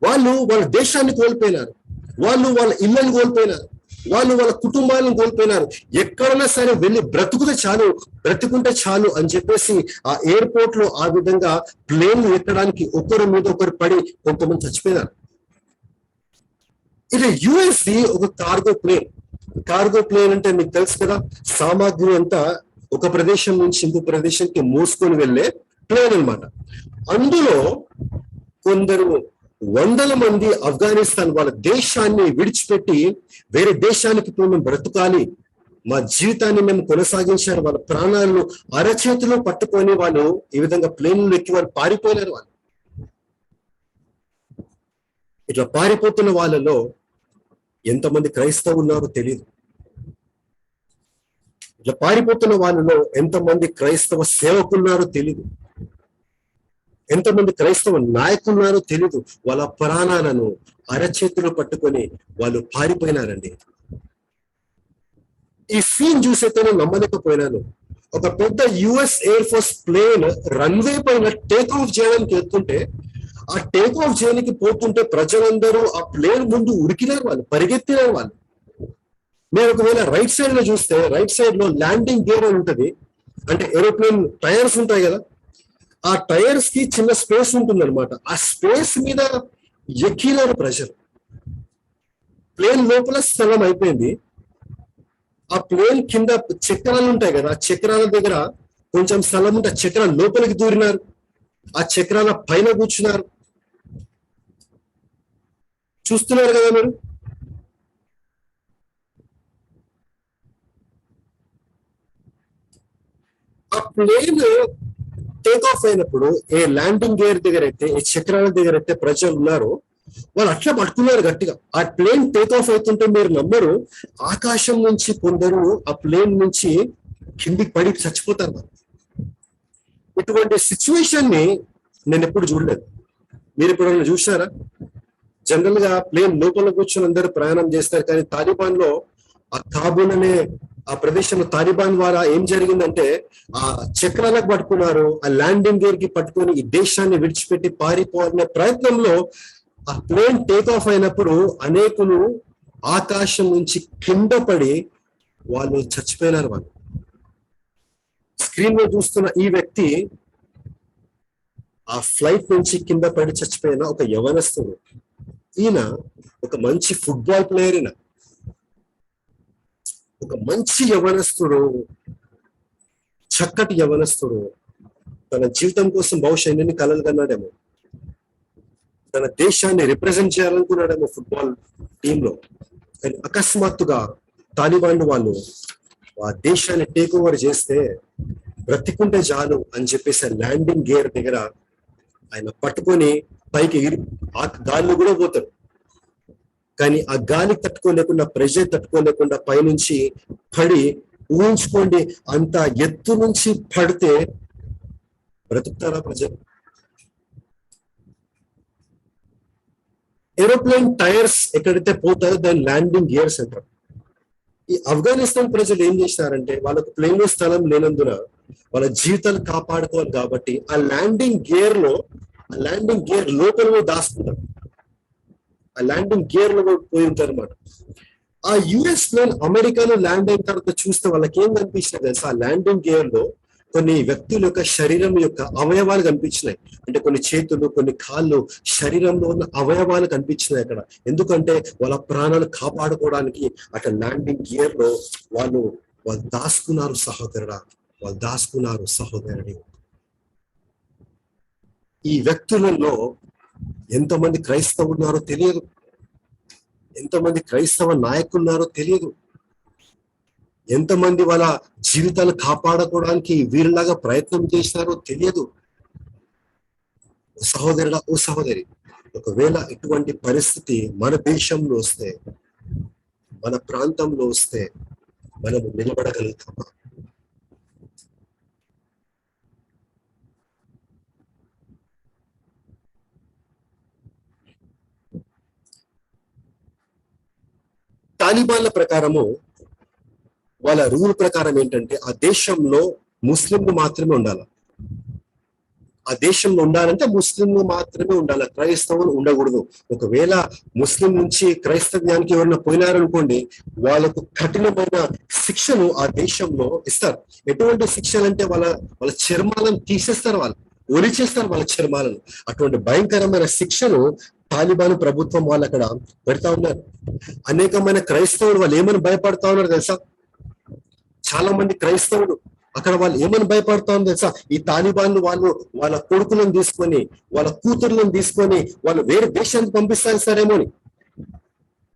వాళ్ళు వాళ్ళ దేశాన్ని కోల్పోయినారు, వాళ్ళు వాళ్ళ ఇళ్ళని కోల్పోయినారు, వాళ్ళు వాళ్ళ కుటుంబాలను కోల్పోయినారు. ఎక్కడైనా సరే వెళ్ళి బ్రతుకుంటే చాలు అని చెప్పేసి ఆ ఎయిర్పోర్ట్ లో ఆ విధంగా ప్లేన్లు ఎక్కడానికి ఒకరి మీద ఒకరు పడి కొంతమంది చచ్చిపోయినారు. ఇది యుఎస్ది ఒక కార్గో ప్లేన్ అంటే మీకు తెలుసు కదా, సామాగ్రి అంతా ఒక ప్రదేశం నుంచి ఇంకో ప్రదేశానికి మోసుకొని వెళ్ళే ప్లేన్ అన్నమాట. అందులో కొందరు వందల మంది ఆఫ్ఘనిస్తాన్ వాళ్ళ దేశాన్ని విడిచిపెట్టి వేరే దేశానికి మేము బ్రతకాలి, మా జీవితాన్ని మేము కొనసాగించారు, వాళ్ళ ప్రాణాలను అరచేతిలో పట్టుకొని వాళ్ళు ఈ విధంగా ప్లేన్లు ఎక్కి వాళ్ళు పారిపోయినారు. వాళ్ళు ఇట్లా పారిపోతున్న వాళ్ళలో ఎంతమంది క్రైస్తవులు ఉన్నారో తెలియదు. ఇట్లా పారిపోతున్న వాళ్ళలో ఎంతమంది క్రైస్తవ సేవకులున్నారో తెలియదు, ఎంతమంది క్రైస్తవ నాయకులున్నారో తెలీదు. వాళ్ళ ప్రాణాలను అరచేతులు పట్టుకొని వాళ్ళు పారిపోయినారండి. ఈ సీన్ చూసైతే నేను నమ్మలేకపోయినాను. ఒక పెద్ద US air force plane runway పైన టేక్ ఆఫ్ చేయడానికి వెళ్తుంటే, ఆ టేక్ ఆఫ్ చేయడానికి పోతుంటే ప్రజలందరూ ఆ ప్లేన్ ముందు ఉరికినారు, వాళ్ళు పరిగెత్తినారు. వాళ్ళు మీరు ఒకవేళ రైట్ సైడ్ లో చూస్తే, రైట్ సైడ్ లో ల్యాండింగ్ గేర్ అని ఉంటది, అంటే ఏరోప్లేన్ టైర్స్ ఉంటాయి కదా, ఆ టైర్స్ కి చిన్న స్పేస్ ఉంటుంది అనమాట. ఆ స్పేస్ మీద ఎక్కినారు ప్రజలు. ప్లేన్ లోపల స్థలం అయిపోయింది. ఆ ప్లేన్ కింద చక్రాలు ఉంటాయి కదా, ఆ చక్రాల దగ్గర కొంచెం స్థలం ఉంటే ఆ చక్రాల లోపలికి దూరినారు, ఆ చక్రాల పైన కూర్చున్నారు. చూస్తున్నారు కదా మీరు. ఆ ప్లేన్ టేక్ ఆఫ్ అయినప్పుడు ఏ ల్యాండింగ్ గేర్ దగ్గర అయితే, ఏ చక్రాల దగ్గర అయితే ప్రజలు ఉన్నారు, వాళ్ళు అట్లా పట్టుకున్నారు గట్టిగా. ఆ ప్లేన్ టేక్ ఆఫ్ అవుతుంటే మీరు నమ్మరు, ఆకాశం నుంచి కొందరు ఆ ప్లేన్ నుంచి కిందికి పడి చచ్చిపోతారు. ఇటువంటి సిచ్యువేషన్ ని నేను ఎప్పుడు చూడలేదు. మీరు ఎప్పుడైనా చూసారా? జనరల్ గా ప్లేన్ లోపల కూర్చొని అందరూ ప్రయాణం చేస్తారు, కానీ తాలిబాన్ లో ఆ కాబూల్ అనే ఆ ప్రదేశంలో తాలిబాన్ ద్వారా ఏం జరిగిందంటే, ఆ చక్రాలకు పట్టుకున్నారు, ఆ ల్యాండింగ్ గేర్ కి పట్టుకొని ఈ దేశాన్ని విడిచిపెట్టి పారిపోవాలనే ప్రయత్నంలో ఆ ప్లేన్ టేక్ ఆఫ్ అయినప్పుడు అనేకులు ఆకాశం నుంచి కింద పడి వాళ్ళు చచ్చిపోయినారు. వాళ్ళు స్క్రీన్ లో చూస్తున్న ఈ వ్యక్తి ఆ ఫ్లైట్ నుంచి కింద పడి చచ్చిపోయిన ఒక యవనస్తుడు. ఈయన ఒక మంచి ఫుట్బాల్ ప్లేయర్. ఈయన ఒక మంచి యవనస్తుడు, చక్కటి యవనస్తుడు. తన జీవితం కోసం బహుశా ఎన్ని కలలు కన్నాడేమో, తన దేశాన్ని రిప్రజెంట్ చేయాలనుకున్నాడేమో ఫుట్బాల్ టీంలో. కానీ అకస్మాత్తుగా తాలిబాన్ వాళ్ళు ఆ దేశాన్ని టేక్ ఓవర్ చేస్తే బ్రతికుంటే చాలు అని చెప్పేసి ల్యాండింగ్ గేర్ దగ్గర ఆయన పట్టుకొని పైకి ఆ గాలిలో కూడా పోతారు. కానీ ఆ గాలి తట్టుకోలేకుండా, ప్రెషర్ తట్టుకోలేకుండా పైనుంచి పడి, ఊహించుకోండి, అంత ఎత్తు నుంచి పడితే బ్రతుకుతారా ప్రజలు? ఏరోప్లేన్ టైర్స్ ఎక్కడైతే పోతాయో దాని ల్యాండింగ్ గేర్స్ అంటారు. ఈ ఆఫ్ఘనిస్తాన్ ప్రజలు ఏం చేసినారంటే, వాళ్ళకు ప్లేన్ లో స్థలం లేనందున వాళ్ళ జీవితాలు కాపాడుకోవాలి కాబట్టి ఆ ల్యాండింగ్ గేర్ లోపల దాచుకుంటారు. ఆ ల్యాండింగ్ గేర్ లో పోయి ఉంటారు అనమాట. ఆ యుఎస్ ప్లేన్ అమెరికాలో ల్యాండ్ అయిన తర్వాత చూస్తే వాళ్ళకి ఏం కనిపించినాయి తెలుసా? ఆ ల్యాండింగ్ గేర్ లో కొన్ని వ్యక్తుల యొక్క శరీరం యొక్క అవయవాలు కనిపించినాయి. అంటే కొన్ని చేతులు, కొన్ని కాళ్ళు, శరీరంలో ఉన్న అవయవాలు కనిపించినాయి అక్కడ. ఎందుకంటే వాళ్ళ ప్రాణాలు కాపాడుకోవడానికి అక్కడ ల్యాండింగ్ గేర్ లో వాళ్ళు దాచుకున్నారు సహోదరుడా, వాళ్ళు దాచుకున్నారు సహోదరుడి. ఈ వ్యక్తులలో ఎంతమంది క్రైస్తవులు ఉన్నారో తెలియదు, ఎంతమంది క్రైస్తవ నాయకులు ఉన్నారో తెలియదు, ఎంతమంది వాళ్ళ జీవితాలు కాపాడుకోవడానికి వీరిలాగా ప్రయత్నం చేసినారో తెలియదు. సహోదరుడా, ఓ సహోదరి, ఒకవేళ ఇటువంటి పరిస్థితి మన దేశంలో వస్తే, మన ప్రాంతంలో వస్తే మనము నిలబడగలుగుతామా? తాలిబాన్ల ప్రకారము, వాళ్ళ రూల్ ప్రకారం ఏంటంటే, ఆ దేశంలో ముస్లింలు మాత్రమే ఉండాలి. ఆ దేశంలో ఉండాలంటే ముస్లింలు మాత్రమే ఉండాలి, క్రైస్తవులు ఉండకూడదు. ఒకవేళ ముస్లిం నుంచి క్రైస్తవ్యానికి ఎవరైనా పోయినారనుకోండి, వాళ్ళకు కఠినమైన శిక్షను ఆ దేశంలో ఇస్తారు. ఎటువంటి శిక్షలు అంటే వాళ్ళ చర్మాలను తీసేస్తారు, వాళ్ళు ఒలిచేస్తారు వాళ్ళ చర్మాలను. అటువంటి భయంకరమైన శిక్షను తాలిబాన్ ప్రభుత్వం వాళ్ళు అక్కడ పెడతా ఉన్నారు. అనేకమైన క్రైస్తవులు వాళ్ళు ఏమని భయపడతా ఉన్నారు తెలుసా? చాలా మంది క్రైస్తవులు అక్కడ వాళ్ళు ఏమని భయపడతా ఉన్నారు తెలుసా? ఈ తాలిబాన్లు వాళ్ళు వాళ్ళ కొడుకులను తీసుకొని, వాళ్ళ కూతుర్లను తీసుకొని వాళ్ళు వేరే దేశానికి పంపిస్తారేమో అని.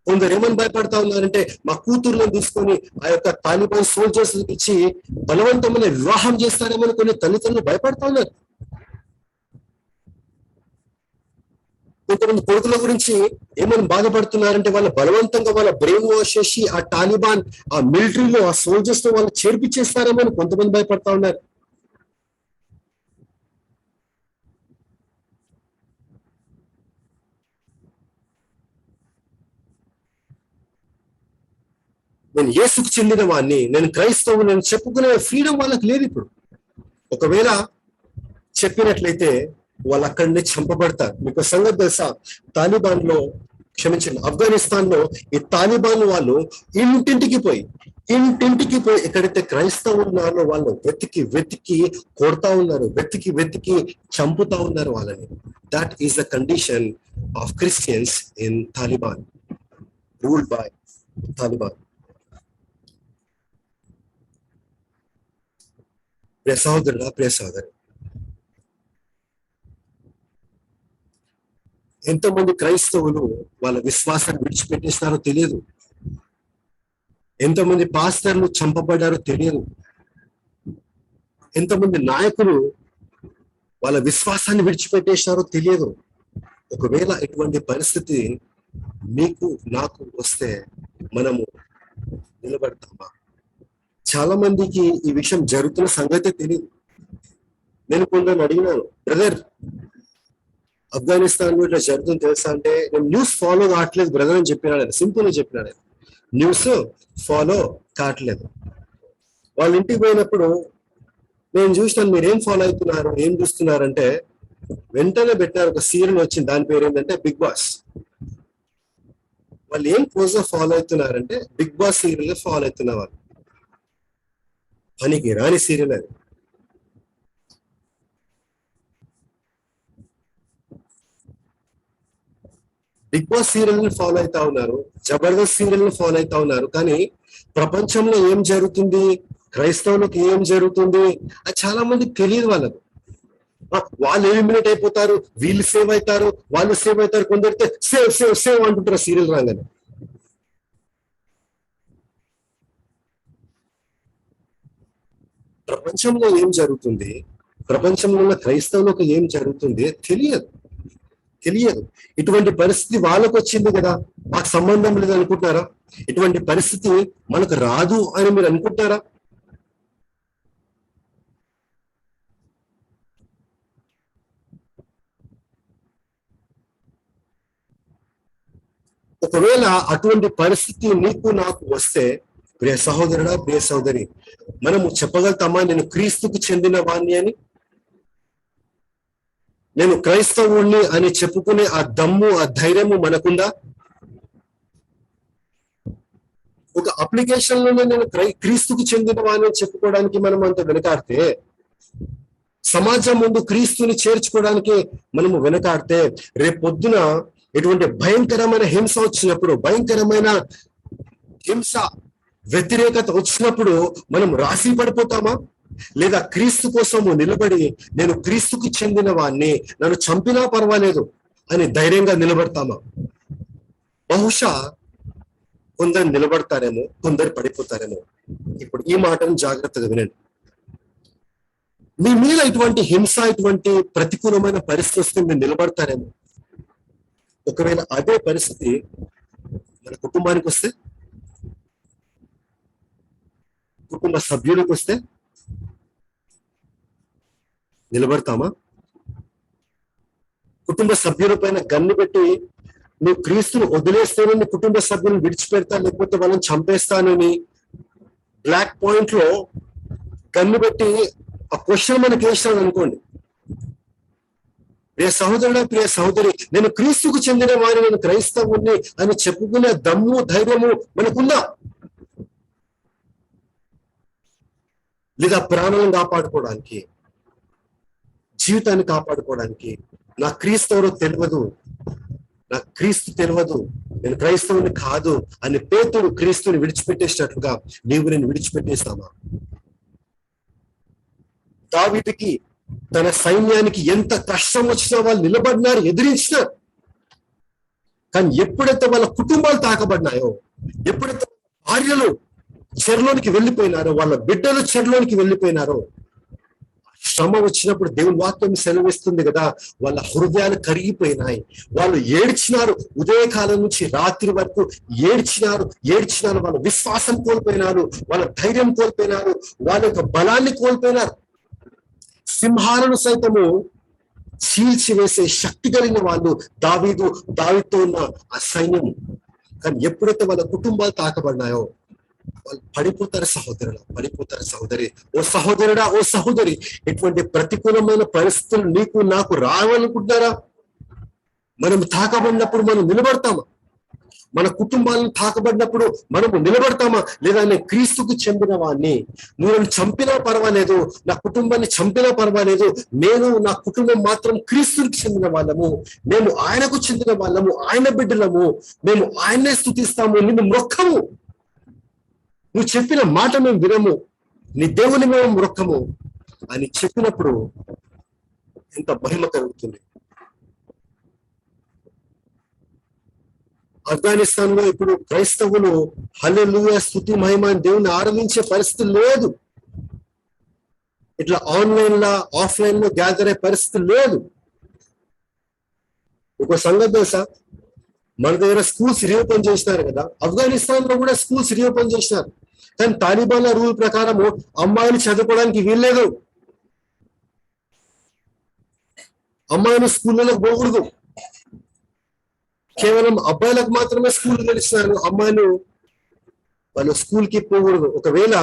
కొందరు ఏమని భయపడతా ఉన్నారంటే, మా కూతుర్లను తీసుకొని ఆ యొక్క తాలిబాన్ సోల్జర్స్ ఇచ్చి బలవంతమైన వివాహం చేస్తారేమో అని కొన్ని తల్లిదండ్రులు భయపడతా ఉన్నారు. కొంతమంది కొడుకుల గురించి ఏమని బాధపడుతున్నారంటే, వాళ్ళ బలవంతంగా వాళ్ళ బ్రెయిన్ వాష్ చేసి ఆ తాలిబాన్ ఆ మిలిటరీలో ఆ సోల్జర్స్ తో వాళ్ళు చేర్పించేస్తారేమో అని కొంతమంది భయపడతా ఉన్నారు. నేను యేసుకు చెందిన వాడిని, నేను క్రైస్తవు, నేను చెప్పుకునే ఫ్రీడమ్ వాళ్ళకి లేదు ఇప్పుడు. ఒకవేళ చెప్పినట్లయితే వాళ్ళు అక్కడనే చంపబడతారు. మీకు సంగతి తెలుసా? తాలిబాన్ లో, క్షమించండి, ఆఫ్ఘనిస్తాన్ లో ఈ తాలిబాన్ వాళ్ళు ఇంటింటికి పోయి ఇంటింటికి పోయి ఎక్కడైతే క్రైస్తవులు ఉన్నారో వాళ్ళు వెతికి వెతికి కొడతా ఉన్నారు, వెతికి వెతికి చంపుతా ఉన్నారు వాళ్ళని. That is the condition of Christians in Taliban, ruled by Taliban. ప్రియ సహోదరుడా, ప్రియ సహోదరు, ఎంతమంది క్రైస్తవులు వాళ్ళ విశ్వాసాన్ని విడిచిపెట్టేసినారో తెలియదు. ఎంతమంది పాస్టర్లు చంపబడ్డారో తెలియదు. ఎంతమంది నాయకులు వాళ్ళ విశ్వాసాన్ని విడిచిపెట్టేశారో తెలియదు. ఒకవేళ ఇటువంటి పరిస్థితి మీకు నాకు వస్తే మనము నిలబడతామా? చాలా మందికి ఈ విషయం జరుగుతున్న సంగతే తెలియదు. నేను కొందరు అడిగినాను, బ్రదర్ ఆఫ్ఘనిస్తాన్ ఇట్లా జరుగుతుంది తెలుసా అంటే, నేను న్యూస్ ఫాలో కావట్లేదు బ్రదర్ అని చెప్పినాడు. సింపుల్ గా చెప్పినాడు, న్యూస్ ఫాలో కావట్లేదు. వాళ్ళ ఇంటికి పోయినప్పుడు నేను చూసినాను, మీరేం ఫాలో అవుతున్నారు, ఏం చూస్తున్నారంటే వెంటనే పెట్టారు ఒక సీరియల్ వచ్చింది, దాని పేరు ఏంటంటే బిగ్ బాస్. వాళ్ళు ఏం కోర్స్ ఫాలో అవుతున్నారంటే బిగ్ బాస్ సీరియల్ ఫాలో అవుతున్న వాళ్ళు. పనికి రాని సీరియల్ అది. బిగ్ బాస్ సీరియల్ ని ఫాలో అవుతా ఉన్నారు, జబర్దస్త్ సీరియల్ ని ఫాలో అవుతా ఉన్నారు. కానీ ప్రపంచంలో ఏం జరుగుతుంది, క్రైస్తవులకు ఏం జరుగుతుంది అది చాలా మందికి తెలియదు. వాళ్ళకు వాళ్ళు ఎలిమినేట్ అయిపోతారు, వీళ్ళు సేవ్ అవుతారు, వాళ్ళు సేవ్ అవుతారు, కొందరితే సేవ్ సేవ్ సేవ్ అంటుంటారు సీరియల్ రాగానే. ప్రపంచంలో ఏం జరుగుతుంది, ప్రపంచంలో ఉన్న క్రైస్తవులకు ఏం జరుగుతుంది తెలియదు. ఇటువంటి పరిస్థితి వాళ్ళకు వచ్చింది కదా, మాకు సంబంధం లేదు అనుకుంటారా? ఇటువంటి పరిస్థితి మనకు రాదు అని మీరు అనుకుంటారా? ఒకవేళ అటువంటి పరిస్థితి నీకు నాకు వస్తే, ప్రియ సహోదరుడా, ప్రియ సహోదరి, మనము చెప్పగలుగుతామా నేను క్రీస్తుకు చెందిన వాణ్ణి అని? నేను క్రైస్తవుణ్ణి అని చెప్పుకునే ఆ దమ్ము, ఆ ధైర్యము మనకుందా? ఒక అప్లికేషన్ లోనే నేను క్రీస్తుకు చెందిన వాణ్ణి చెప్పుకోవడానికి మనం అంత వెనకాడితే, సమాజం ముందు క్రీస్తుని చేర్చుకోవడానికి మనము వెనకాడితే, రేపు పొద్దున ఎటువంటి భయంకరమైన హింస వచ్చినప్పుడు, భయంకరమైన హింస వ్యతిరేకత వచ్చినప్పుడు మనం రాసి పడిపోతామా? లేదా క్రీస్తు కోసము నిలబడి నేను క్రీస్తుకు చెందిన వాణ్ణి, నన్ను చంపినా పర్వాలేదు అని ధైర్యంగా నిలబడతామా? బహుశా కొందరు నిలబడతారేమో, కొందరు పడిపోతారేమో. ఇప్పుడు ఈ మాటను జాగ్రత్తగా వినండి. మీ మీద ఇటువంటి హింస, ఇటువంటి ప్రతికూలమైన పరిస్థితి వస్తే మీరు నిలబడతారేమో. ఒకవేళ అదే పరిస్థితి మన కుటుంబానికి వస్తే, కుటుంబ సభ్యులకు వస్తే నిలబడతామా? కుటుంబ సభ్యుల పైన గన్ను పెట్టి నువ్వు క్రీస్తుని వదిలేస్తానని కుటుంబ సభ్యులను విడిచిపెడతా, లేకపోతే వాళ్ళని చంపేస్తానని బ్లాక్ పాయింట్ లో గన్ను పెట్టి ఆ క్వశ్చన్ మనకి వేస్తాను అనుకోండి. ప్రియ సహోదరుడా, ప్రియ సహోదరి, నేను క్రీస్తుకు చెందిన వారిని, నేను క్రైస్తవుని అని చెప్పుకునే దమ్ము, ధైర్యము మనకుందా? లేదా ప్రాణాలను కాపాడుకోవడానికి, జీవితాన్ని కాపాడుకోవడానికి, నా క్రీస్తు ఎవరో తెలియదు, నా క్రీస్తు తెలియదు, నేను క్రైస్తవుని కాదు అని పేతురు క్రీస్తుని విడిచిపెట్టేసినట్లుగా నీవు నేను విడిచిపెట్టేస్తామా? దావీదుకి తన సైన్యానికి ఎంత కష్టం వచ్చినా వాళ్ళు నిలబడినారు, ఎదిరించినారు. కానీ ఎప్పుడైతే వాళ్ళ కుటుంబాలు తాకబడినాయో, ఎప్పుడైతే భార్యలు చెరలోనికి వెళ్ళిపోయినారో, వాళ్ళ బిడ్డలు చెరలోనికి వెళ్ళిపోయినారో, శ్రమ వచ్చినప్పుడు దేవుని వాక్యం సెలవిస్తుంది కదా, వాళ్ళ హృదయాలు కరిగిపోయినాయి. వాళ్ళు ఏడ్చినారు, ఉదయకాలం నుంచి రాత్రి వరకు ఏడ్చినారు. వాళ్ళ విశ్వాసం కోల్పోయినారు, వాళ్ళ ధైర్యం కోల్పోయినారు, వాళ్ళ యొక్క బలాన్ని కోల్పోయినారు. సింహాలను సైతము చీల్చివేసే శక్తి కలిగిన వాళ్ళు దావీదుతో ఉన్న ఆ సైన్యము. కానీ ఎప్పుడైతే వాళ్ళ కుటుంబాలు తాకబడినాయో వాళ్ళు పడిపోతారు సహోదరులు, పడిపోతారు సహోదరి. ఓ సహోదరుడా, ఓ సహోదరి, ఎటువంటి ప్రతికూలమైన పరిస్థితులు నీకు నాకు రావాలనుకుంటున్నారా? మనం తాకబడినప్పుడు మనం నిలబడతామా? మన కుటుంబాలను తాకబడినప్పుడు మనము నిలబడతామా? లేదా నేను క్రీస్తుకు చెందిన వాడిని, నువ్వు నన్ను చంపినా పర్వాలేదు, నా కుటుంబాన్ని చంపినా పర్వాలేదు, నేను నా కుటుంబం మాత్రం క్రీస్తుకి చెందిన వాళ్ళము, మేము ఆయనకు చెందిన వాళ్ళము, ఆయన బిడ్డలము, మేము ఆయన్నే స్తుతిస్తాము, నిన్ను మొక్కము, నువ్వు చెప్పిన మాట మేము వినము, నీ దేవుని మేము మొక్కము అని చెప్పినప్పుడు ఎంత మహిమ కలుగుతుంది. ఆఫ్ఘనిస్తాన్ లో ఇప్పుడు క్రైస్తవులు హల్లెలూయా స్తుతి మహిమ దేవుని ఆరాధించే పరిస్థితి లేదు. ఇట్లా ఆన్లైన్ లా ఆఫ్లైన్ లో గ్యాదర్ అయ్యే పరిస్థితి లేదు. ఒక సంగతి తెలుసా, మన దగ్గర స్కూల్స్ రీఓపెన్ చేసినారు కదా, ఆఫ్ఘనిస్తాన్ లో కూడా స్కూల్స్ రీఓపెన్ చేసినారు. కానీ తాలిబాన్ల రూల్ ప్రకారము అమ్మాయిలు చదువుకోవడానికి వీల్లేదు, అమ్మాయిలు స్కూళ్ళలోకి పోకూడదు, కేవలం అబ్బాయిలకు మాత్రమే స్కూల్ తెలిసినారు, అమ్మాయిలు వాళ్ళు స్కూల్ కి పోకూడదు. ఒకవేళ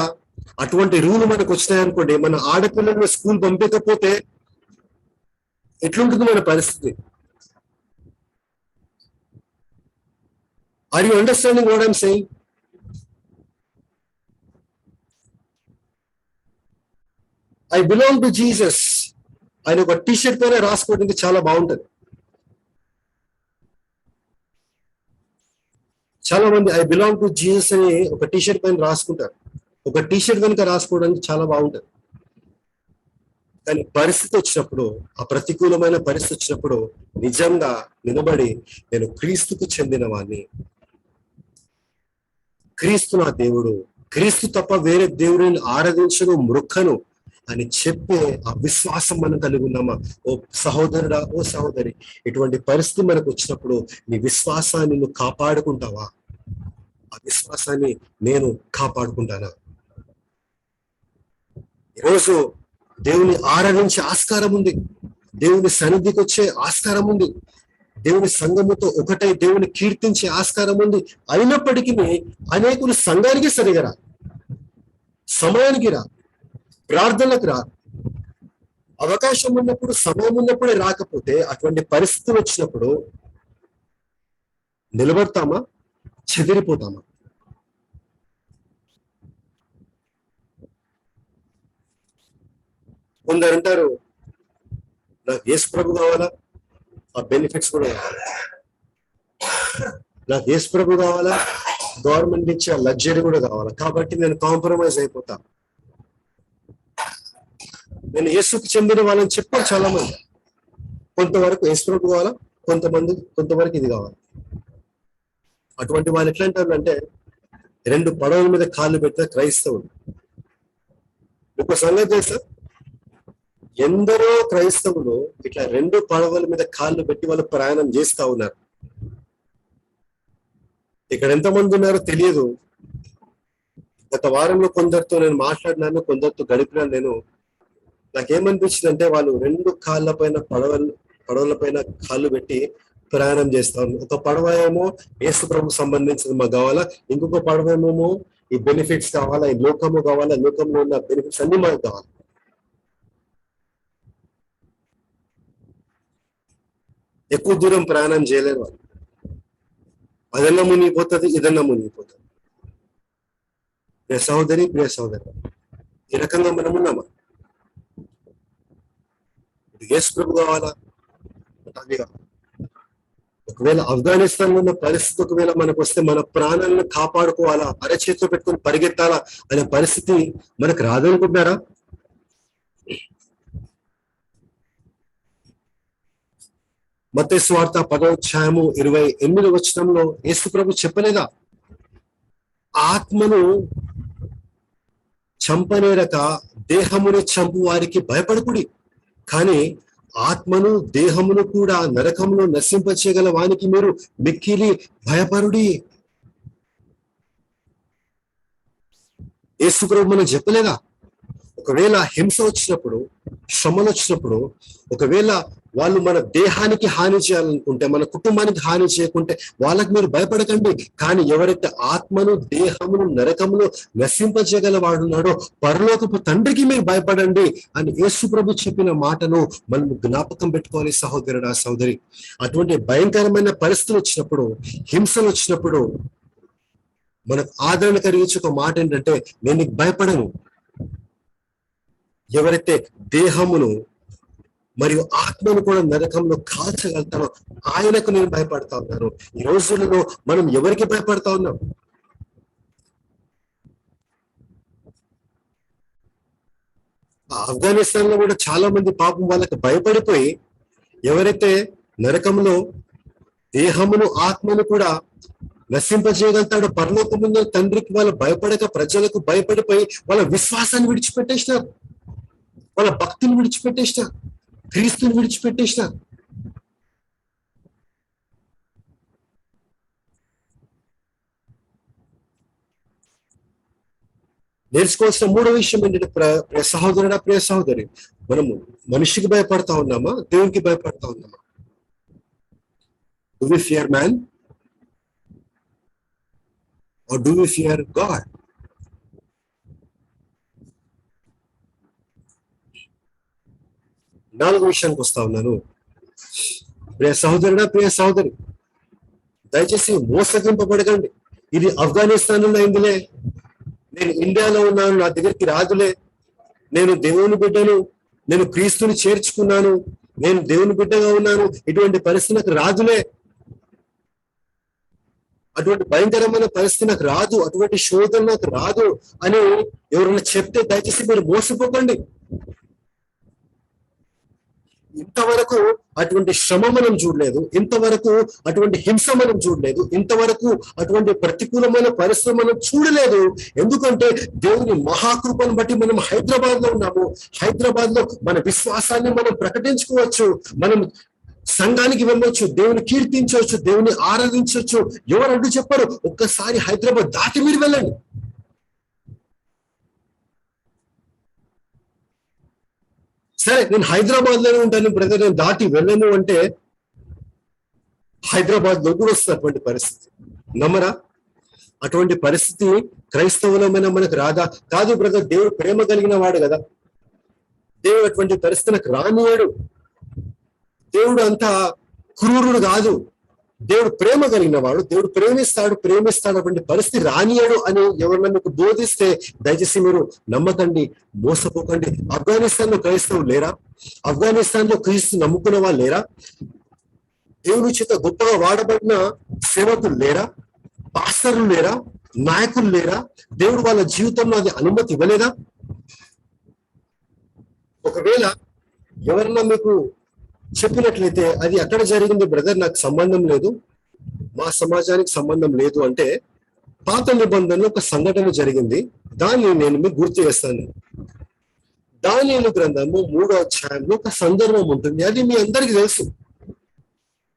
అటువంటి రూల్ మనకు వచ్చినాయనుకోండి, మన ఆడపిల్లలను స్కూల్ పంపకపోతే ఎట్లుంటుంది మన పరిస్థితి? Are you understanding what I'm saying? I belong to Jesus ఆయన ఒక టీ షర్ట్ పైన రాసుకోవడానికి చాలా బాగుంటది. చాలా మంది ఐ బిలాంగ్ టు జీసస్ అని ఒక టీ షర్ట్ పైన రాసుకుంటారు. ఒక టీ షర్ట్ కనుక రాసుకోవడానికి చాలా బాగుంటది. కానీ పరిస్థితి వచ్చినప్పుడు, ఆ ప్రతికూలమైన పరిస్థితి వచ్చినప్పుడు నిజంగా నిలబడి నేను క్రీస్తుకు చెందిన వాడిని, క్రీస్తు నా దేవుడు, క్రీస్తు తప్ప వేరే దేవుడిని ఆరాధించను, మృక్కను అని చెప్పే ఆ విశ్వాసం మనం కలిగి ఉన్నామా? ఓ సహోదరుడా, ఓ సహోదరి, ఇటువంటి పరిస్థితి మనకు వచ్చినప్పుడు నీ విశ్వాసాన్ని నువ్వు కాపాడుకుంటావా? ఆ విశ్వాసాన్ని నేను కాపాడుకుంటానా? ఈరోజు దేవుని ఆరాధించే ఆస్కారం ఉంది, దేవుని సన్నిధికి వచ్చే ఆస్కారం ఉంది, దేవుని సంఘముతో ఒకటై దేవుని కీర్తించే ఆస్కారం ఉంది. అయినప్పటికీ అనేకులు సంఘానికి సరిగా రా, సమయానికి రా, ప్రార్థనలకు రా, అవకాశం ఉన్నప్పుడు సమయం ఉన్నప్పుడే రాకపోతే అటువంటి పరిస్థితులు వచ్చినప్పుడు నిలబడతామా, చెదిరిపోతామా? కొందరు అంటారు నాకు యేసు ప్రభు కావాలా, ఆ బెనిఫిట్స్ కూడా కావాలి, నాకు యేసు ప్రభు కావాలా, గవర్నమెంట్ ఇచ్చే ఆ లగ్జరీ కూడా కావాలా, కాబట్టి నేను కాంప్రమైజ్ అయిపోతా. నేను యేసుకు చెందిన వాళ్ళని చెప్పారు చాలా మంది. కొంతవరకు యేసు ప్రభు కావాలా, కొంతవరకు ఇది కావాలి. అటువంటి వాళ్ళు ఎట్లా అంటారు అంటే, రెండు పడవల మీద కాళ్ళు పెట్టిన క్రైస్తవులు. ఒక సంగతి తెలుసా, ఎందరో క్రైస్తవులు ఇట్లా రెండు పడవల మీద కాళ్ళు పెట్టి వాళ్ళు ప్రయాణం చేస్తా ఉన్నారు. ఇక్కడ ఎంతమంది ఉన్నారో తెలియదు. గత వారంలో కొందరితో నేను మాట్లాడినాను, కొందరితో గడిపినాను. నాకేమనిపించింది అంటే, వాళ్ళు రెండు కాళ్ళ పైన పడవల పైన కాళ్ళు పెట్టి ప్రయాణం చేస్తా ఉన్నారు. ఒక పడవ ఏమో యేసు ప్రభుకు సంబంధించింది మాకు కావాలా, ఇంకొక పడవ ఏమో ఈ బెనిఫిట్స్ కావాలా, ఈ లోకము కావాలా, లోకంలో ఉన్న బెనిఫిట్స్ అన్ని మాకు కావాలి. ఎక్కువ దూరం ప్రయాణం చేయలేరు వాళ్ళు. అదన్నా మునిగిపోతుంది, ఇదన్నా మునిగిపోతుంది. ప్రియ సహోదరి, ప్రియ సహోదరు, ఈ రకంగా మనం ఉన్నామా? యేసు ప్రభు కావాలా, అది కావాలి. ఒకవేళ ఆఫ్ఘనిస్తాన్ లో ఉన్న పరిస్థితి ఒకవేళ మనకు వస్తే మన ప్రాణాలను కాపాడుకోవాలా, అరచేతిలో పెట్టుకొని పరిగెత్తాలా అనే పరిస్థితి మనకు రాదనుకుంటున్నారా? మత్తయి సువార్త 10:28 యేసు ప్రభు చెప్పలేదా, ఆత్మను చంపనేరక దేహమును చంపు వారికి భయపడకుడి, కానీ ఆత్మను దేహమును కూడా నరకంలో నశింపచేయగల వానికి మీరు మిక్కిలి భయపడుడి. యేసు ప్రభు మనం చెప్పలేదా, ఒకవేళ హింస వచ్చినప్పుడు, శ్రమలు వచ్చినప్పుడు, ఒకవేళ వాళ్ళు మన దేహానికి హాని చేయాలనుకుంటే, మన కుటుంబానికి హాని చేయకుంటే వాళ్ళకి మీరు భయపడకండి. కానీ ఎవరైతే ఆత్మను, దేహమును నరకమును నశింపజేయగల వాడున్నాడో పరలోకపు తండ్రికి మీరు భయపడండి అని యేసు ప్రభు చెప్పిన మాటను మనం జ్ఞాపకం పెట్టుకోవాలి సహోదరుడా, సహోదరి. అటువంటి భయంకరమైన పరిస్థితులు వచ్చినప్పుడు, హింసలు వచ్చినప్పుడు మనకు ఆదరణ కలిగించే ఒక మాట ఏంటంటే, నేను నీకు భయపడను. ఎవరైతే దేహమును మరియు ఆత్మను కూడా నరకంలో కాల్చగలుగుతానో ఆయనకు నేను భయపడతా ఉన్నాను. ఈ రోజులలో మనం ఎవరికి భయపడతా ఉన్నాం? ఆఫ్ఘనిస్తాన్ లో కూడా చాలా మంది పాపం వాళ్ళకి భయపడిపోయి, ఎవరైతే నరకంలో దేహమును ఆత్మను కూడా నశింపజేయగలుగుతాడో పరలోకమున్న తండ్రికి వాళ్ళు భయపడక, ప్రజలకు భయపడిపోయి వాళ్ళ విశ్వాసాన్ని విడిచిపెట్టేసినారు, వాళ్ళ భక్తిని విడిచిపెట్టేసినారు, క్రీస్తుని విడిచిపెట్టేసినారు. నేర్చుకోవాల్సిన మూడో విషయం ఏంటంటే, ప్రియ సహోదరుడా, ప్రియ సహోదరి, మనము మనిషికి భయపడతా ఉన్నామా, దేవునికి భయపడతా ఉన్నామా? Do we fear man or do we fear God? నాలుగో విషయానికి వస్తా ఉన్నాను. ప్రియ సహోదరుడా, ప్రియ సహోదరి, దయచేసి మోసగింపబడకండి. ఇది ఆఫ్ఘనిస్తాన్ లో అయిందిలే, నేను ఇండియాలో ఉన్నాను, నా దగ్గరికి రాదులే, నేను దేవుని బిడ్డను, నేను క్రీస్తుని చేర్చుకున్నాను, నేను దేవుని బిడ్డగా ఉన్నాను, ఇటువంటి పరిస్థితి నాకు రాదులే, అటువంటి భయంకరమైన పరిస్థితి నాకు రాదు, అటువంటి శోధన నాకు రాదు అని ఎవరైనా చెప్తే దయచేసి మీరు మోసపోకండి. ఇంతవరకు అటువంటి శ్రమ మనం చూడలేదు, ఇంతవరకు అటువంటి హింస మనం చూడలేదు, ఇంతవరకు అటువంటి ప్రతికూలమైన పరిస్థితులు మనం చూడలేదు. ఎందుకంటే దేవుని మహాకృపను బట్టి మనం హైదరాబాద్ లో ఉన్నాము. హైదరాబాద్ లో మన విశ్వాసాన్ని మనం ప్రకటించుకోవచ్చు, మనం సంఘానికి వెళ్ళొచ్చు, దేవుని కీర్తించవచ్చు, దేవుని ఆరాధించవచ్చు. ఎవరు అడ్డు చెప్పరు? ఒక్కసారి హైదరాబాద్ దాటి మీరు వెళ్ళండి. సరే, నేను హైదరాబాద్ లోనే ఉంటాను బ్రదర్, నేను దాటి వెళ్ళను అంటే హైదరాబాద్ లో కూడా వస్తుంది అటువంటి పరిస్థితి. నమ్మరా? అటువంటి పరిస్థితి క్రైస్తవులమైన మనకు రాదా? కాదు బ్రదర్, దేవుడు ప్రేమ కలిగిన వాడు కదా, దేవుడు అటువంటి పరిస్థితి నాకు రానియాడు. దేవుడు అంతా క్రూరుడు కాదు, దేవుడు ప్రేమ కలిగిన వాడు, దేవుడు ప్రేమిస్తాడు అటువంటి పరిస్థితి రానియాడు అని ఎవరన్నా మీకు బోధిస్తే దయచేసి మీరు నమ్మకండి, మోసపోకండి. ఆఫ్ఘనిస్తాన్ లో క్రైస్తవులు లేరా? ఆఫ్ఘనిస్తాన్ లో క్రీస్తు నమ్ముకున్న వాళ్ళు లేరా? దేవుని చేత గొప్పగా వాడబడిన సేవకులు లేరా? పాస్టర్లు లేరా? నాయకులు లేరా? దేవుడు వాళ్ళ జీవితంలో అది అనుమతి ఇవ్వలేదా? ఒకవేళ ఎవరన్నా మీకు చెప్పినట్లయితే అది అక్కడ జరిగింది బ్రదర్, నాకు సంబంధం లేదు, మా సమాజానికి సంబంధం లేదు అంటే, పాత నిబంధనలో ఒక సంఘటన జరిగింది, దాన్ని నేను మీకు గుర్తు చేస్తాను. దానియేలు గ్రంథము 3వ అధ్యాయంలో ఒక సందర్భం ఉంటుంది, అది మీ అందరికీ తెలుసు.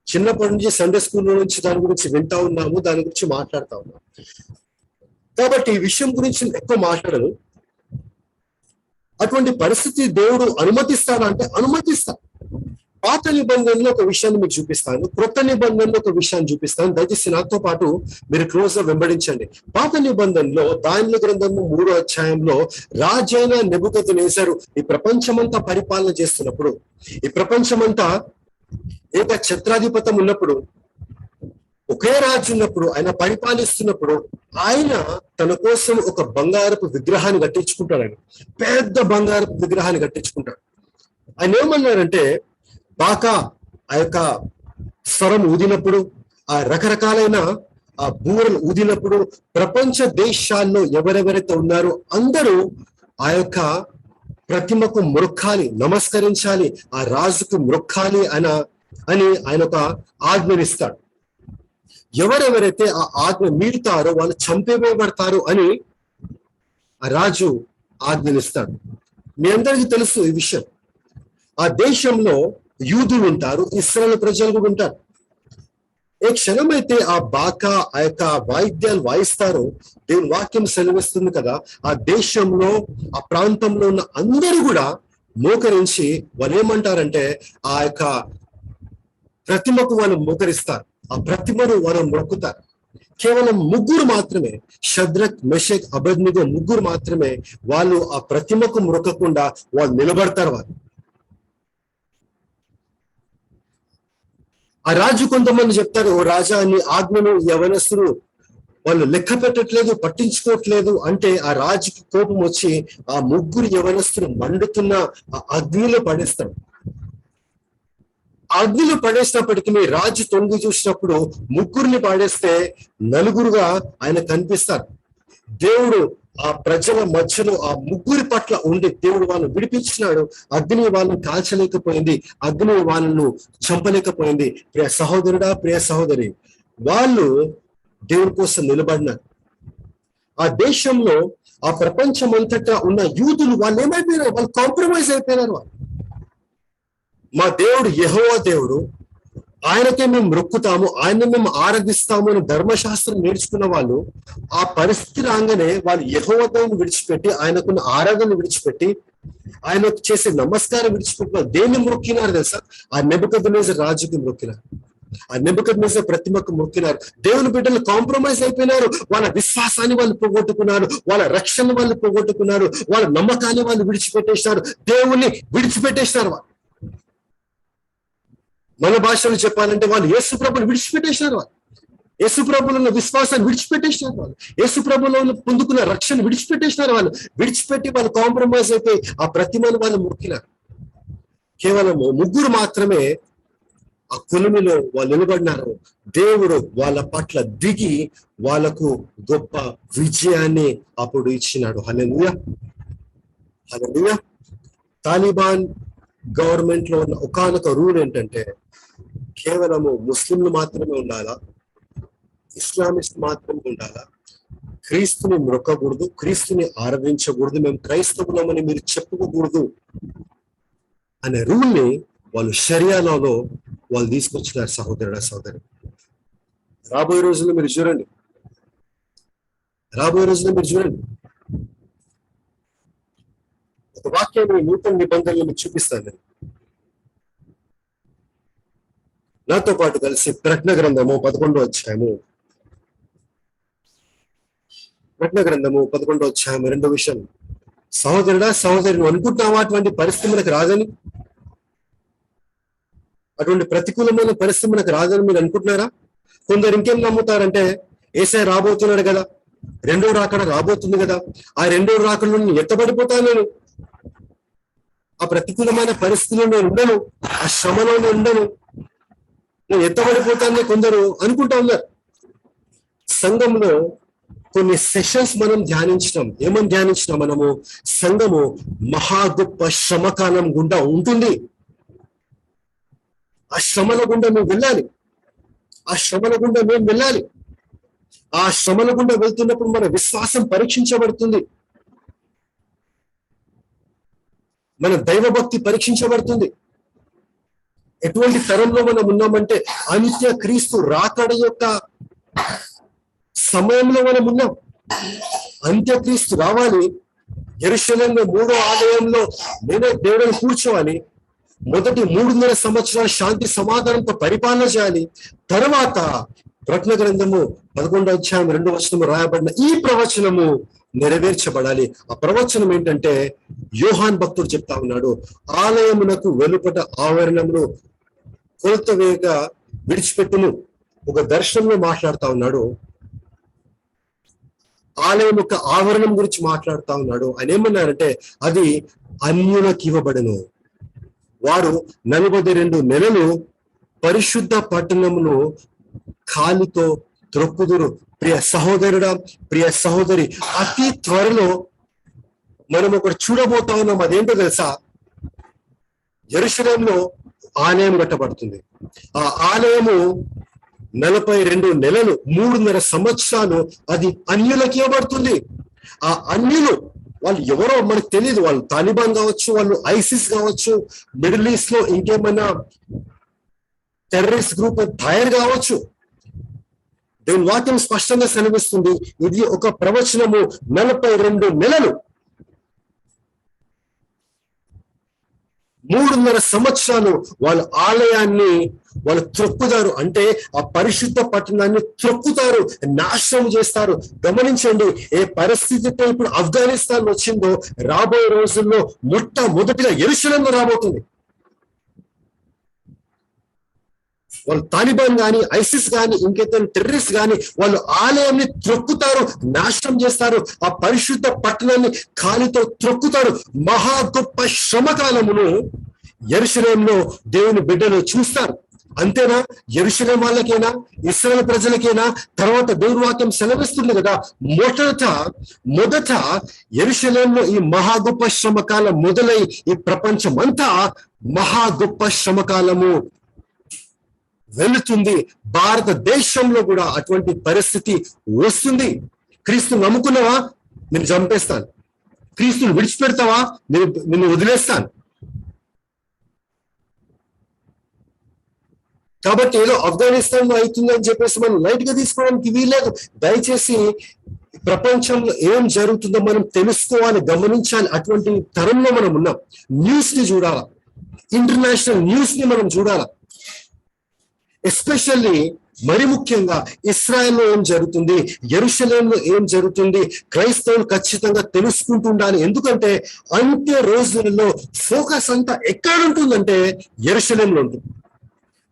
చిన్నప్పటి నుంచి సండే స్కూల్లో నుంచి దాని గురించి వింటా ఉన్నాము, దాని గురించి మాట్లాడుతా ఉన్నాము. కాబట్టి ఈ విషయం గురించి ఎక్కువ మాట్లాడను. అటువంటి పరిస్థితి దేవుడు అనుమతిస్తాడా అంటే అనుమతిస్తా. పాత నిబంధనలో ఒక విషయాన్ని మీకు చూపిస్తాను, క్రొత్త నిబంధనలో ఒక విషయాన్ని చూపిస్తాను. దయచేసి నాతో పాటు మీరు క్లోజ్ గా వెంబడించండి. పాత నిబంధనలో దానియేలు గ్రంథము 3వ అధ్యాయంలో రాజైన నెబుకద్నెజరు ఈ ప్రపంచమంతా పరిపాలన చేస్తున్నప్పుడు, ఈ ప్రపంచమంతా ఏక ఛత్రాధిపతం ఉన్నప్పుడు, ఒకే రాజు ఉన్నప్పుడు, ఆయన పరిపాలిస్తున్నప్పుడు ఆయన తన కోసం ఒక బంగారపు విగ్రహాన్ని కట్టించుకుంటాడు. ఆయన పెద్ద బంగారపు విగ్రహాన్ని కట్టించుకుంటాడు. ఆయన ఏమన్నారంటే, బాకా ఆ యొక్క స్వరం ఊదినప్పుడు, ఆ రకరకాలైన ఆ బూరలు ఊదినప్పుడు ప్రపంచ దేశాల్లో ఎవరెవరైతే ఉన్నారో అందరూ ఆ యొక్క ప్రతిమకు మొక్కాలి, నమస్కరించాలి, ఆ రాజుకు మొక్కాలి అని ఆయన ఒక ఆజ్ఞనిస్తాడు. ఎవరెవరైతే ఆ ఆజ్ఞ మీరుతారో వాళ్ళు చంపేయబడతారు అని ఆ రాజు ఆజ్ఞనిస్తాడు. మీ అందరికీ తెలుసు ఈ విషయం. ఆ దేశంలో యూదులు ఉంటారు, ఇశ్రాయేలు ప్రజలు కూడా ఉంటారు. ఏ క్షణమైతే ఆ బాకా ఆ యొక్క వాయిద్యాలు వాయిస్తారో, దేవుని వాక్యం సెలవిస్తుంది కదా, ఆ దేశంలో ఆ ప్రాంతంలో ఉన్న అందరూ కూడా మోకరించి వాళ్ళు ఏమంటారంటే ఆ యొక్క ప్రతిమకు వాళ్ళు మోకరిస్తారు, ఆ ప్రతిమను వాళ్ళు మొక్కుతారు. కేవలం ముగ్గురు మాత్రమే, షద్రక్ మెషక్ అబేద్నెగో ముగ్గురు మాత్రమే వాళ్ళు ఆ ప్రతిమకు మొక్కకుండా వాళ్ళు నిలబడతారు. వాళ్ళు ఆ రాజు కొంతమంది చెప్తారు, ఓ రాజా నీ ఆజ్ఞను యవనస్తులు వాళ్ళు లెక్క పెట్టట్లేదు, పట్టించుకోవట్లేదు అంటే ఆ రాజుకి కోపం వచ్చి ఆ ముగ్గురు యవనస్తులు మండుతున్న ఆ అగ్నిలో పడేస్తాడు. అగ్నిలో పడేసినప్పటికీ రాజు తొంగి చూసినప్పుడు ముగ్గురిని పాడేస్తే నలుగురుగా ఆయన కనిపిస్తారు. దేవుడు ఆ ప్రజల మధ్యలో ఆ ముగ్గురి పట్ల ఉండి దేవుడు వాళ్ళని విడిపించినాడు. అగ్ని వాళ్ళని కాల్చలేకపోయింది, అగ్ని వాళ్ళను చంపలేకపోయింది. ప్రియ సహోదరుడా, ప్రియ సహోదరి, వాళ్ళు దేవుడి కోసం నిలబడినారు. ఆ దేశంలో ఆ ప్రపంచం అంతటా ఉన్న యూదులు వాళ్ళు ఏమైపోయినారు, వాళ్ళు కాంప్రమైజ్ అయిపోయినారు. వాళ్ళు మా దేవుడు యెహోవా దేవుడు, ఆయనకే మేము మొక్కుతాము, ఆయన్ని మేము ఆరాధిస్తాము అని ధర్మశాస్త్రం నేర్చుకున్న వాళ్ళు ఆ పరిస్థితి రాగానే వాళ్ళు యెహోవా దేవుని విడిచిపెట్టి, ఆయనకున్న ఆరాధన విడిచిపెట్టి, ఆయనకు చేసే నమస్కారం విడిచిపెట్టిన దేన్ని మొక్కినారు తెలుసా? ఆ నెబుకద్నెజర్ రాజుకి మొక్కినారు, ఆ నెబుకద్నెజర్ ప్రతిమకు మొక్కినారు. దేవుని బిడ్డలు కాంప్రమైజ్ అయిపోయినారు. వాళ్ళ విశ్వాసాన్ని వాళ్ళు పోగొట్టుకున్నారు, వాళ్ళ రక్షణ వాళ్ళు పోగొట్టుకున్నారు, వాళ్ళ నమ్మకాన్ని వాళ్ళు విడిచిపెట్టేసినారు, దేవుణ్ణి విడిచిపెట్టేసినారు. వాళ్ళు మన భాషలో చెప్పాలంటే వాళ్ళు యేసు ప్రభుని విడిచిపెట్టేసినారు. వాళ్ళు యేసు ప్రభువులో విశ్వాసాన్ని విడిచిపెట్టేసినారు. వాళ్ళు యేసు ప్రభువులో పొందుకున్న రక్షణ విడిచిపెట్టేసినారు. వాళ్ళు విడిచిపెట్టి వాళ్ళు కాంప్రమైజ్ అయిపోయి ఆ ప్రతిమను వాళ్ళు మొక్కినారు. కేవలం ముగ్గురు మాత్రమే ఆ కొలుమిలో వాళ్ళు నిలబడినారు. దేవుడు వాళ్ళ పట్ల దిగి వాళ్ళకు గొప్ప విజయాన్ని అప్పుడు ఇచ్చినాడు. హల్లెలూయా, హల్లెలూయా. తాలిబాన్ గవర్నమెంట్ లో ఉన్న ఒకానొక రూల్ ఏంటంటే కేవలము ముస్లింలు మాత్రమే ఉండాలా, ఇస్లామిస్ట్ మాత్రమే ఉండాలా, క్రీస్తుని మొక్కకూడదు, క్రీస్తుని ఆరాధించకూడదు, మేము క్రైస్తవులమని మీరు చెప్పుకోకూడదు అనే రూల్ ని వాళ్ళు షరియాలో వాళ్ళు తీసుకొచ్చినారు. సహోదరుడా, సహోదరి, రాబోయే రోజుల్లో మీరు చూడండి, ఒక వాక్యాన్ని నూతన నిబంధనలు మీకు చూపిస్తాను నేను. నాతో పాటు కలిసి ప్రకటన గ్రంథము 11వ అధ్యాయము, ప్రకటన గ్రంథము 11వ అధ్యాయం 2వ విషయం. సహోదరుడా, సహోదరి, నువ్వు అనుకుంటున్నావా అటువంటి పరిస్థితి మనకు రాదని? అటువంటి ప్రతికూలమైన పరిస్థితి మనకు రాదని మీరు అనుకుంటున్నారా? కొందరు ఇంకేం నమ్ముతారంటే యేసయ్య రాబోతున్నాడు కదా, రెండో రాకడ రాబోతుంది కదా, ఆ రెండో రాకడలో నేను ఎత్తబడిపోతాను, నేను ఆ ప్రతికూలమైన పరిస్థితిలో నేను ఉండను, ఆ శ్రమలో నేను ఉండను, నేను ఎత్తబడిపోతానని కొందరు అనుకుంటా ఉన్నారు. సంఘంలో కొన్ని సెషన్స్ మనం ధ్యానించడం, ఏమని ధ్యానించినాం మనము? సంఘము మహా గొప్ప శ్రమకాలం గుండా ఉంటుంది. ఆ శ్రమల గుండా మేము వెళ్ళాలి, ఆ శ్రమల గుండా మేము వెళ్ళాలి. ఆ శ్రమల గుండా వెళ్తున్నప్పుడు మన విశ్వాసం పరీక్షించబడుతుంది, మన దైవభక్తి పరీక్షించబడుతుంది. ఎటువంటి తరంలో మనం ఉన్నామంటే అంత్యక్రీస్తు రాకడ యొక్క సమయంలో మనం ఉన్నాం. అంత్యక్రీస్తు రావాలి, యెరూషలేములో 3వ ఆలయంలో నేనే దేవుడిని కూర్చోవాలి, మొదటి 3.5 సంవత్సరాలు శాంతి సమాధానంతో పరిపాలన చేయాలి. తర్వాత ప్రకటన గ్రంథము 11వ అధ్యాయం 2వ వచనము రాయబడిన ఈ ప్రవచనము నెరవేర్చబడాలి. ఆ ప్రవచనం ఏంటంటే యోహాన్ భక్తుడు చెప్తా ఉన్నాడు, ఆలయమునకు వెలుపట ఆవరణమును కొలత వేగా విడిచిపెట్టును. ఒక దర్శనంలో మాట్లాడుతా ఉన్నాడు, ఆలయం యొక్క ఆవరణం గురించి మాట్లాడుతా ఉన్నాడు. ఆయన ఏమన్నారంటే అది అన్యులకు ఇవ్వబడను, వారు 42 నెలలు పరిశుద్ధ పట్టణమును కాలితో త్రొక్కుదురు. ప్రియ సహోదరుడా, ప్రియ సహోదరి, అతి త్వరలో మనం ఒకటి చూడబోతా ఉన్నాం. అదేంటో తెలుసా? యెరూషలేములో ఆలయం కట్టబడుతుంది. ఆ ఆలయము 42 నెలలు 3.5 సంవత్సరాలు అది అన్యులకి ఇవ్వబడుతుంది. ఆ అన్యులు వాళ్ళు ఎవరో మనకు తెలియదు, వాళ్ళు తాలిబాన్ కావచ్చు, వాళ్ళు ఐసిస్ కావచ్చు, మిడిల్ ఈస్ట్ లో ఇంకేమైనా టెర్రరిస్ట్ గ్రూప్ తయారు కావచ్చు. దేవుని వాక్యం స్పష్టంగా సెలవిస్తుంది, ఇది ఒక ప్రవచనము 42 నెలలు. 3.5 సంవత్సరాలు వాళ్ళ ఆలయాన్ని వాళ్ళు త్రొక్కుతారు, అంటే ఆ పరిశుద్ధ పట్టణాన్ని త్రొక్కుతారు, నాశనం చేస్తారు. గమనించండి, ఏ పరిస్థితితో ఇప్పుడు ఆఫ్ఘనిస్తాన్ వచ్చిందో రాబోయే రోజుల్లో మొట్టమొదటిగా యెరూషలేంలో రాబోతుంది. వాళ్ళు తాలిబాన్ కానీ, ఐసిస్ కానీ, ఇంకేదో టెర్రరిస్ట్ కానీ వాళ్ళు ఆలయాన్ని త్రొక్కుతారు, నాశనం చేస్తారు, ఆ పరిశుద్ధ పట్టణాన్ని కాలితో త్రొక్కుతారు. మహా గొప్ప శ్రమకాలమును యెరూషలేంలో దేవుని బిడ్డలు చూస్తారు. అంతేనా? యెరూషలేం వాళ్ళకేనా, ఇశ్రాయేలు ప్రజలకేనా? తర్వాత దేవుని వాక్యం సెలవిస్తుంది కదా, మొదట యెరూషలేంలో ఈ మహా గొప్ప శ్రమకాలం మొదలై ఈ ప్రపంచం అంతా మహా గొప్ప శ్రమకాలము వెళుతుంది. భారతదేశంలో కూడా అటువంటి పరిస్థితి వస్తుంది. క్రీస్తుని నమ్ముకున్నావా, నేను చంపేస్తాను. క్రీస్తుని విడిచిపెడతావా, నిన్ను వదిలేస్తాను. కాబట్టి ఏదో ఆఫ్ఘనిస్తాన్ లో అవుతుందని చెప్పేసి మనం లైట్ గా తీసుకోవడానికి వీల్లేదు. దయచేసి ప్రపంచంలో ఏం జరుగుతుందో మనం తెలుసుకోవాలి, గమనించాలి. అటువంటి తరంలో మనం ఉన్నాం. న్యూస్ ని చూడాలా, ఇంటర్నేషనల్ న్యూస్ ని మనం చూడాలా. ఎస్పెషల్లీ మరి ముఖ్యంగా ఇస్రాయెల్లో ఏం జరుగుతుంది, యెరూషలేంలో ఏం జరుగుతుంది, క్రైస్తవులు ఖచ్చితంగా తెలుసుకుంటూ ఉండాలి. ఎందుకంటే అంత్య రోజులలో ఫోకస్ అంతా ఎక్కడ ఉంటుందంటే యెరూషలేంలో ఉంటుంది.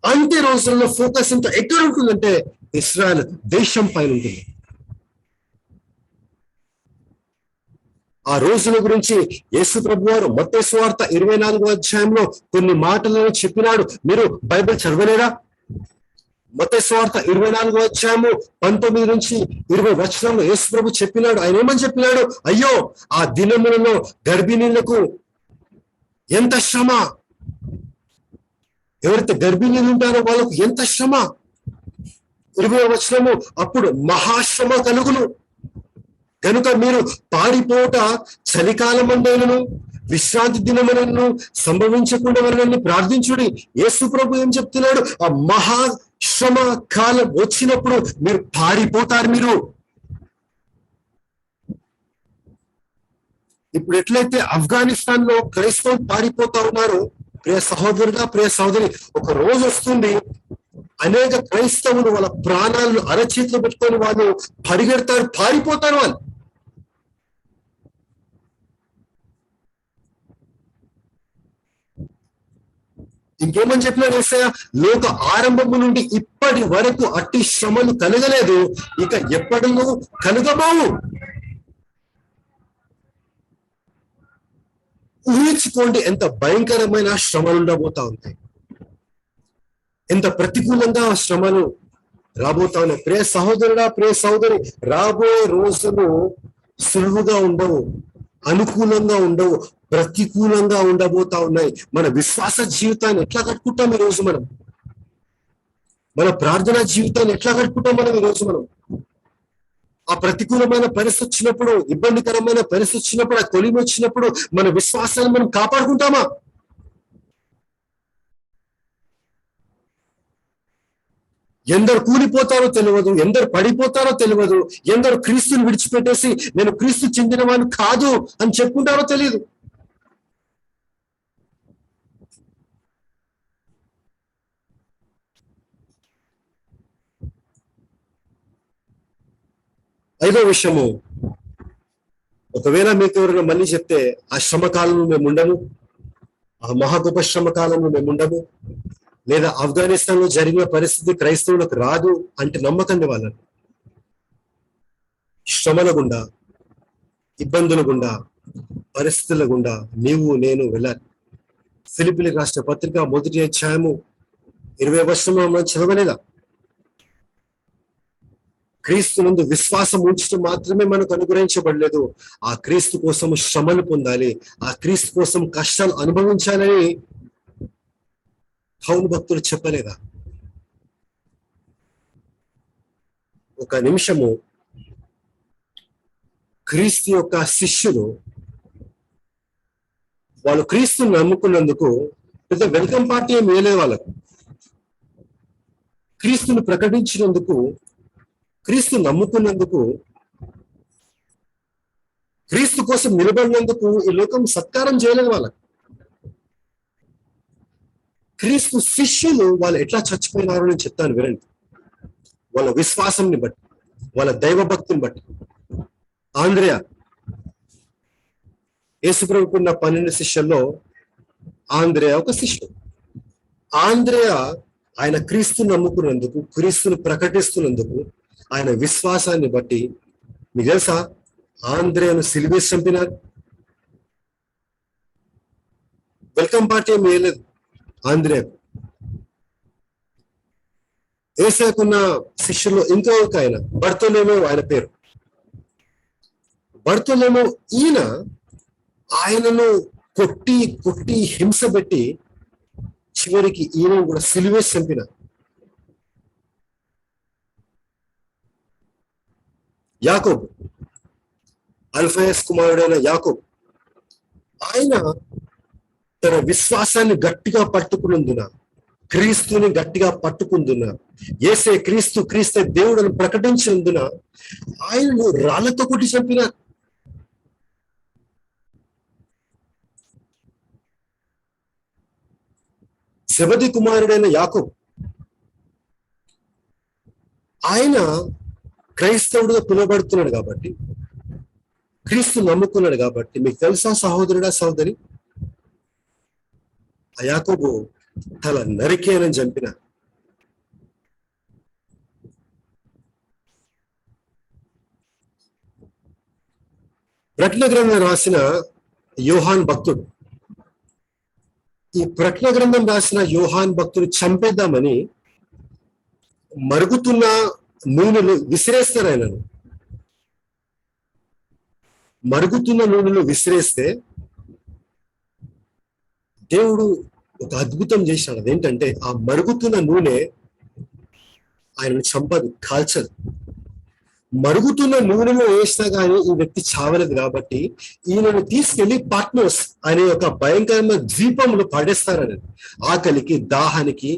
అంత్య రోజుల్లో ఫోకస్ అంతా ఎక్కడ ఉంటుందంటే ఇస్రాయెల్ దేశం పైన ఉంటుంది. ఆ రోజుల గురించి యేసు ప్రభు వారు మత్తయి సువార్త 24వ అధ్యాయంలో కొన్ని మాటలను చెప్పినాడు. మీరు బైబిల్ చదవలేరా? మత్తయి సువార్త 24వ అధ్యాయము 19 నుంచి 20 వచనంలో యేసు ప్రభు చెప్పినాడు. ఆయన ఏమని చెప్పినాడు? అయ్యో ఆ దినములలో గర్భిణీలకు ఎంత శ్రమ, ఎవరైతే గర్భిణీలు ఉంటారో వాళ్ళకు ఎంత శ్రమ. 20వ వచనము, అప్పుడు మహాశ్రమ కలుగును కనుక మీరు పారిపోట చలికాలం అండేను విశ్రాంతి దినములను సంభవించకుండా వలనని ప్రార్థించుడి. యేసు ప్రభు ఏం చెప్తున్నాడు? ఆ మహాశ్రమ కాలం వచ్చినప్పుడు మీరు పారిపోతారు. మీరు ఇప్పుడు ఎట్లయితే ఆఫ్ఘనిస్తాన్ లో క్రైస్తవులు పారిపోతా ఉన్నారు, ప్రియ సహోదరుడా, ప్రియ సహోదరి, ఒక రోజు వస్తుంది అనేక క్రైస్తవులు వాళ్ళ ప్రాణాలను అరచేతిలో పెట్టుకొని వాళ్ళు పరిగెడతారు, పారిపోతారు. వాళ్ళు ఇంకేమని చెప్పినాడు యేసయ్య? లోక ఆరంభము నుండి ఇప్పటి వరకు అట్టి శ్రమలు కలగలేదు, ఇక ఎప్పటినూ కలగబోవు. ఊహించుకోండి ఎంత భయంకరమైన శ్రమలు ఉండబోతా ఉంటాయి, ఎంత ప్రతికూలంగా శ్రమలు రాబోతా ఉన్నాయి. ప్రియ సహోదరుడా, ప్రియ సహోదరి, రాబోయే రోజులు సులువుగా ఉండవు, అనుకూలంగా ఉండవు, ప్రతికూలంగా ఉండబోతా ఉన్నాయి. మన విశ్వాస జీవితాన్ని ఎట్లా కట్టుకుంటాం ఈరోజు మనం? మన ప్రార్థనా జీవితాన్ని ఎట్లా కట్టుకుంటాం మనం ఈరోజు మనం? ఆ ప్రతికూలమైన పరిస్థితి వచ్చినప్పుడు, ఇబ్బందికరమైన పరిస్థితి వచ్చినప్పుడు, ఆ కొలిమి వచ్చినప్పుడు మన విశ్వాసాన్ని మనం కాపాడుకుంటామా? ఎందరు కూలిపోతారో తెలియదు, ఎందరు పడిపోతారో తెలియదు, ఎందరు క్రీస్తుని విడిచిపెట్టేసి నేను క్రీస్తు చెందిన వాడిని కాదు అని చెప్పుకుంటారో తెలియదు. ఐదో విషయము, ఒకవేళ మీకు ఎవరైనా మళ్ళీ చెప్తే ఆ శ్రమకాలంలో మేము ఉండము, ఆ మహాగొప్ప శ్రమకాలంలో మేము ఉండము, లేదా ఆఫ్ఘనిస్తాన్ లో జరిగిన పరిస్థితి క్రైస్తవులకు రాదు అంటే నమ్మకండి వాళ్ళని. శ్రమల గుండా, ఇబ్బందుల గుండా, పరిస్థితుల గుండా నీవు నేను వెళ్ళాలి. ఫిలిప్పీలకు రాసిన పత్రిక 1వ అధ్యాయము 20వ వచనంలో మనం చదవలేదా? క్రీస్తు నందు విశ్వాసం ఉంచడం మాత్రమే మనకు అనుగ్రహించబడలేదు, ఆ క్రీస్తు కోసం శ్రమలు పొందాలి, ఆ క్రీస్తు కోసం కష్టాలు అనుభవించాలని పౌలు భక్తులు చెప్పలేదా? ఒక నిమిషము, క్రీస్తు యొక్క శిష్యులు వాళ్ళు క్రీస్తుని నమ్ముకున్నందుకు పెద్ద వెల్కమ్ పార్టీ ఏం వేయలేదు వాళ్ళకు. క్రీస్తుని ప్రకటించినందుకు, క్రీస్తు నమ్ముకున్నందుకు, క్రీస్తు కోసం నిలబడినందుకు ఈ లోకం సత్కారం చేయలేదు వాళ్ళకు. క్రీస్తు శిష్యులు వాళ్ళు ఎట్లా చచ్చిపోయినారో నేను చెప్తాను వినండి. వాళ్ళ విశ్వాసంని బట్టి, వాళ్ళ దైవ భక్తిని బట్టి. ఆంద్రేయ, యేసుప్రభుకున్న 12 శిష్యుల్లో ఆంద్రేయ ఒక శిష్యుడు. ఆంద్రేయ ఆయన క్రీస్తుని నమ్ముకున్నందుకు, క్రీస్తుని ప్రకటిస్తున్నందుకు, ఆయన విశ్వాసాన్ని బట్టి మీకు తెలుసా ఆంద్రేయను సిలువేసి చంపినారు. వెల్కమ్ పార్టీ ఏం వేయలేదు ఆంద్రేయకు. యేసుకున్న శిష్యుల్లో ఇంకో ఒక ఆయన బర్తోలేమో ఆయన పేరు. బర్తోలేమో ఈయన ఆయనను కొట్టి కొట్టి హింస పెట్టి చివరికి ఈయన కూడా సిలువేసి చంపిన. యాకోబు, అల్ఫయస్ కుమారుడైన యాకోబు, ఆయన తన విశ్వాసాన్ని గట్టిగా పట్టుకున్నందున, క్రీస్తుని గట్టిగా పట్టుకుందున, యేసే క్రీస్తు క్రీస్తే దేవుడని ప్రకటించినందున ఆయనను రాళ్లతో కొట్టి చంపిన. జెబెదీ కుమారుడైన యాకోబు, ఆయన క్రైస్తవుడుగా పిలువబడుతున్నాడు కాబట్టి, క్రీస్తు నమ్ముకున్నాడు కాబట్టి, మీకు తెలుసా సహోదరుడా సహోదరి, ఆ యాకోబు తల నరికేనని చంపిన. ప్రకటన గ్రంథం రాసిన యోహాన్ భక్తుడు, ఈ ప్రకటన గ్రంథం రాసిన యోహాన్ భక్తుడు చంపేద్దామని మరుగుతున్న నూనెలు విసిరేస్తారు ఆయనను. మరుగుతున్న నూనెలు విసిరేస్తే దేవుడు ఒక అద్భుతం చేశాడు. అదేంటంటే ఆ మరుగుతున్న నూనె ఆయనను చంపదు, కాల్చదు. మరుగుతున్న నూనెలో వేసినా కానీ ఈ వ్యక్తి చావలేదు కాబట్టి ఈయనను తీసుకెళ్లి పాట్మోస్ అనే ఒక భయంకరమైన ద్వీపంలో పడేస్తారని, ఆకలికి దాహానికి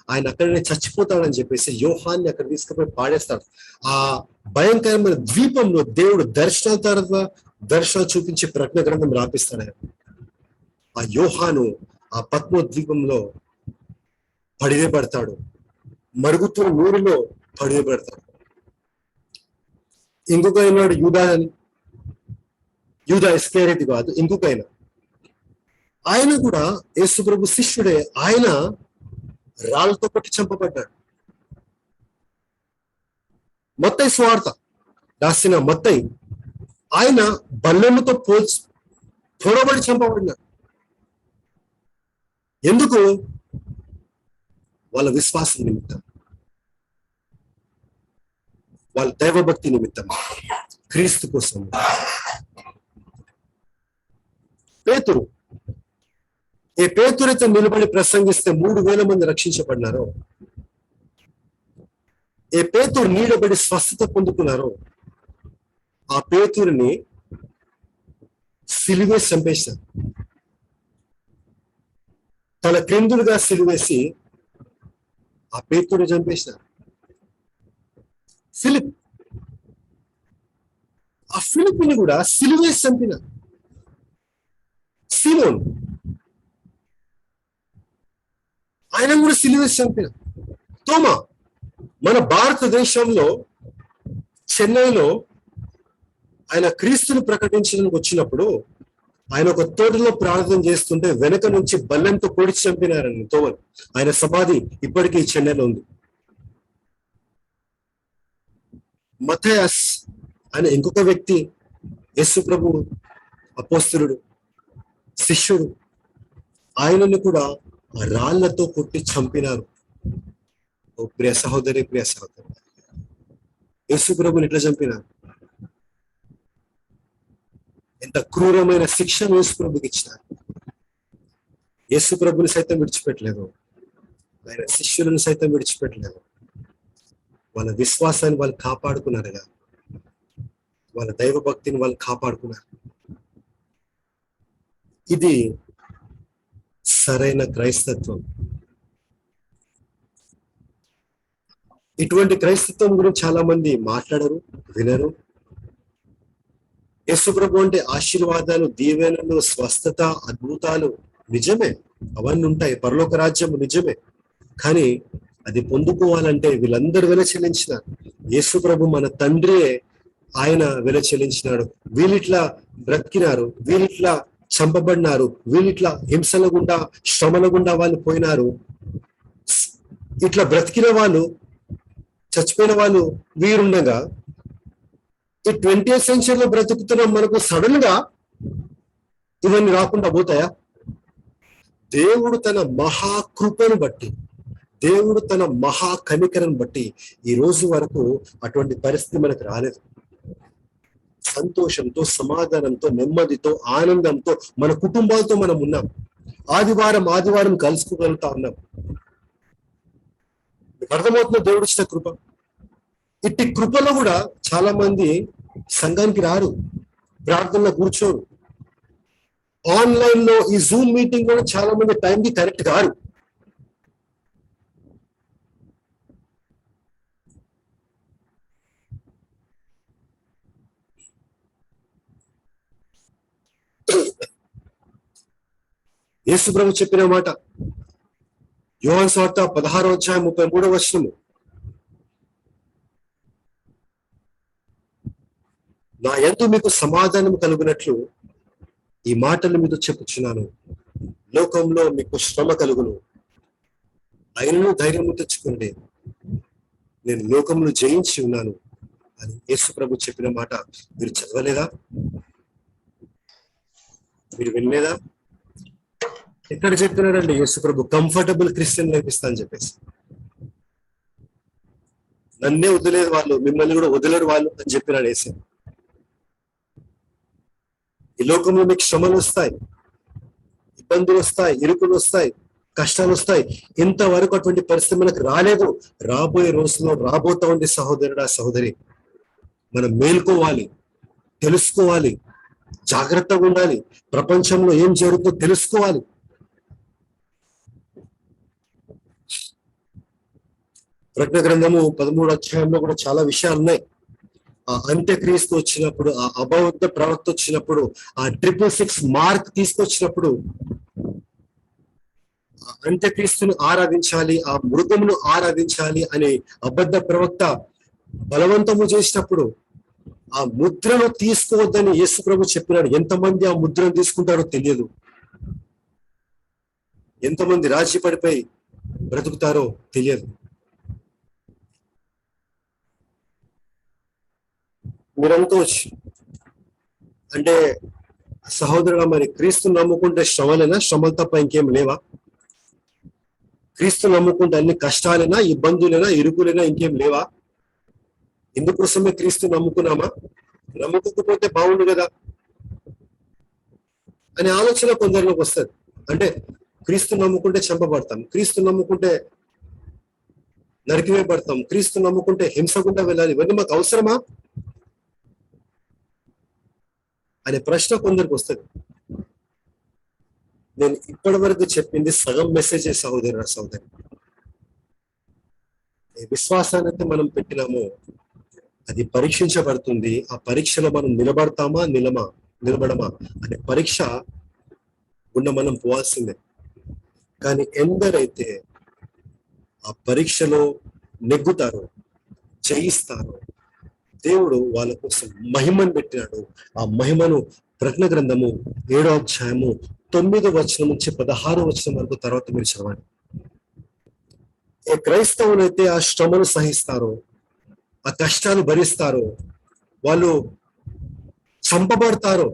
ఆయన అక్కడనే చచ్చిపోతాడని చెప్పేసి యోహాన్ని అక్కడ తీసుకుపోయి పాడేస్తాడు. ఆ భయంకరమైన ద్వీపంలో దేవుడు దర్శనాల తర్వాత దర్శనాలు చూపించి ప్రకటన గ్రంథం రాపిస్తాడు ఆయన. ఆ యోహాను ఆ పద్మో ద్వీపంలో పడివేయబడతాడు, మరుగుతున్న నూనెలో పడివేయబడతాడు. ఇంకొక అయినాడు యూదా అని, యూదా ఇస్కరియోతు కాదు, ఇంకొక ఆయన కూడా యేసు ప్రభు శిష్యుడే. ఆయన రాళ్ళతో కొట్టి చంపబడ్డాడు. మత్తయి సువార్త రాసిన మత్తయి, ఆయన బల్లెముతో పొడబడి చంపబడినాడు. ఎందుకు? వాళ్ళ విశ్వాసం నిమిత్తం, వాళ్ళ దైవభక్తి నిమిత్తం, క్రీస్తు కోసం. పేతురు, ఏ పేతురైతే నిలబడి ప్రసంగిస్తే 3,000 మంది రక్షించబడినారో, ఏ పేతురు నీడబడి స్వస్థత పొందుకున్నారో, ఆ పేతురుని సిలువేసి చంపేశారు. తన క్రిందులుగా సిలువేసి ఆ పేతురు చంపేశారు. ఫిలిప్, ఆ ఫిలిప్ని కూడా సిలువేసి చంపిన. సీమోన్, ఆయన కూడా సిలువేసి చంపిన. తోమా, మన భారతదేశంలో చెన్నైలో ఆయన క్రీస్తుని ప్రకటించడానికి వచ్చినప్పుడు ఆయన ఒక తోటలో ప్రార్థన చేస్తుంటే వెనక నుంచి బల్లెంతో పొడిచి చంపినారని తోమను. ఆయన సమాధి ఇప్పటికీ చెన్నైలో ఉంది. మత్తయాస్ అనే ఇంకొక వ్యక్తి, యేసు ప్రభు అపోస్తలుడు, శిష్యుడు, ఆయనను కూడా రాళ్లతో కొట్టి చంపినారు. ఓ ప్రియ సహోదరి, ప్రియ సహోదరి, యేసు ప్రభుని ఎట్లా చంపినారు? ఎంత క్రూరమైన శిక్షను యేసు ప్రభుకి ఇచ్చినారు. యేసు ప్రభుని సైతం విడిచిపెట్టలేదు, ఆయన శిష్యులను సైతం విడిచిపెట్టలేదు. వాళ్ళ విశ్వాసాన్ని వాళ్ళు కాపాడుకున్నారుగా, వాళ్ళ దైవ భక్తిని వాళ్ళు కాపాడుకున్నారు. ఇది సరైన క్రైస్తత్వం. ఇటువంటి క్రైస్తత్వం గురించి చాలా మంది మాట్లాడరు, వినరు. యేసు ప్రభు అంటే ఆశీర్వాదాలు, దీవెనలు, స్వస్థత, అద్భుతాలు, నిజమే, అవన్నీ ఉంటాయి, పరలోక రాజ్యం నిజమే. కానీ అది పొందుకోవాలంటే వీళ్ళందరూ వెల చెల్లించినారు. యేసు ప్రభు మన తండ్రియే, ఆయన వెల చెల్లించినాడు. వీళ్ళిట్లా బ్రతికినారు, వీళ్ళిట్లా చంపబడినారు, వీళ్ళిట్లా హింసల గుండా శ్రమల గుండా వాళ్ళు పోయినారు. ఇట్లా బ్రతికిన వాళ్ళు, చచ్చిపోయిన వాళ్ళు వీరుండగా ఈ 20th సెంచరీలో బ్రతుకుతున్న మనకు సడన్ గా ఇవన్నీ రాకుండా పోతాయా? దేవుడు తన మహాకృపను బట్టి, దేవుడు తన మహా కనికరను బట్టి ఈ రోజు వరకు అటువంటి పరిస్థితి మనకు రాలేదు. సంతోషంతో, సమాధానంతో, నెమ్మదితో, ఆనందంతో మన కుటుంబాలతో మనం ఉన్నాం. ఆదివారం కలుసుకోగలుగుతా ఉన్నాం. మీకు అర్థమవుతున్న దేవుడు ఇచ్చిన కృప. ఇట్టి కృపలో కూడా చాలా మంది సంఘానికి రారు, ప్రార్థనలో కూర్చోరు. ఆన్లైన్ లో ఈ జూమ్ మీటింగ్ కూడా చాలా మంది టైంకి కరెక్ట్ కారు. యేసు ప్రభు చెప్పిన మాట యోహాను సువార్త 16:33 నా యందు మీకు సమాధానం కలుగునట్లు ఈ మాటలు మీతో చెప్పుచున్నాను. లోకంలో మీకు శ్రమ కలుగును, ఆయనను ధైర్యము తెచ్చుకోండి, నేను లోకంలో జయించి ఉన్నాను అని యేసు ప్రభు చెప్పిన మాట మీరు చదవలేదా? మీరు వినలేదా? ఎక్కడ చెప్తున్నాడండి యేసు ప్రభు? కంఫర్టబుల్ క్రిస్టియన్ లైఫ్ ఇస్తా అని చెప్పేసి. నన్నే వదిలేదు వాళ్ళు, మిమ్మల్ని కూడా వదిలేరు వాళ్ళు అని చెప్పినాడు యేసు. ఈ లోకంలో మీకు శ్రమలు వస్తాయి, ఇబ్బందులు వస్తాయి, ఇరుకులు వస్తాయి, కష్టాలు వస్తాయి. ఇంతవరకు అటువంటి పరిస్థితి మనకు రాలేదు. రాబోయే రోజుల్లో రాబోతా ఉంది సహోదరుడా, సహోదరి. మనం మేల్కోవాలి, తెలుసుకోవాలి, జాగ్రత్తగా ఉండాలి, ప్రపంచంలో ఏం జరుగుతుందో తెలుసుకోవాలి. ప్రకటన గ్రంథము 13వ అధ్యాయంలో కూడా చాలా విషయాలు ఉన్నాయి. ఆ అంత్యక్రీస్తు వచ్చినప్పుడు, ఆ అబద్ధ ప్రవక్త వచ్చినప్పుడు, ఆ 666 మార్క్ తీసుకొచ్చినప్పుడు అంత్యక్రీస్తును ఆరాధించాలి, ఆ మృగమును ఆరాధించాలి అని అబద్ధ ప్రవక్త బలవంతము చేసినప్పుడు ఆ ముద్రను తీసుకోవద్దని యేసు ప్రభు చెప్పినాడు. ఎంతమంది ఆ ముద్రను తీసుకుంటారో తెలియదు, ఎంతమంది రాజీ పడిపోయి బ్రతుకుతారో తెలియదు. మీరనుకోవచ్చు, అంటే సహోదరుడు మరి క్రీస్తు నమ్ముకుంటే శ్రమలేనా? శ్రమలు తప్ప ఇంకేం లేవా? క్రీస్తు నమ్ముకుంటే అన్ని కష్టాలైనా, ఇబ్బందులైనా, ఇరుకులైనా ఇంకేం లేవా? ఇందుకోసమే క్రీస్తు నమ్ముకున్నామా? నమ్ముకోకపోతే బాగుండు కదా అనే ఆలోచన కొందరిలోకి వస్తుంది. అంటే క్రీస్తు నమ్ముకుంటే చంపబడతాం, క్రీస్తు నమ్ముకుంటే నరికివేయబడతాం, క్రీస్తు నమ్ముకుంటే హింసకుండా వెళ్ళాలి, ఇవన్నీ మాకు అవసరమా అనే ప్రశ్న కొందరికి వస్తుంది. నేను ఇప్పటి వరకు చెప్పింది సగం మెసేజే సహోదరు, సహోదరి. ఏ విశ్వాసాన్ని అయితే మనం పెట్టినామో అది పరీక్షించబడుతుంది. ఆ పరీక్షలో మనం నిలబడతామా, నిలబడమా అనే పరీక్ష గుండా మనం పోవాల్సిందే. కానీ ఎందరైతే ఆ పరీక్షలో నెగ్గుతారో, జయిస్తారో, దేవుడు వాళ్ళ కోసం మహిమను పెట్టినాడు. ఆ మహిమను ప్రకటన గ్రంథము 7వ అధ్యాయము 9వ వచనం నుంచి 16వ వచనం వరకు తర్వాత మీరు చదవండి. ఏ క్రైస్తవులైతే ఆ శ్రమను సహిస్తారో, ఆ కష్టాలు భరిస్తారో, వాళ్ళు చంపబడతారో,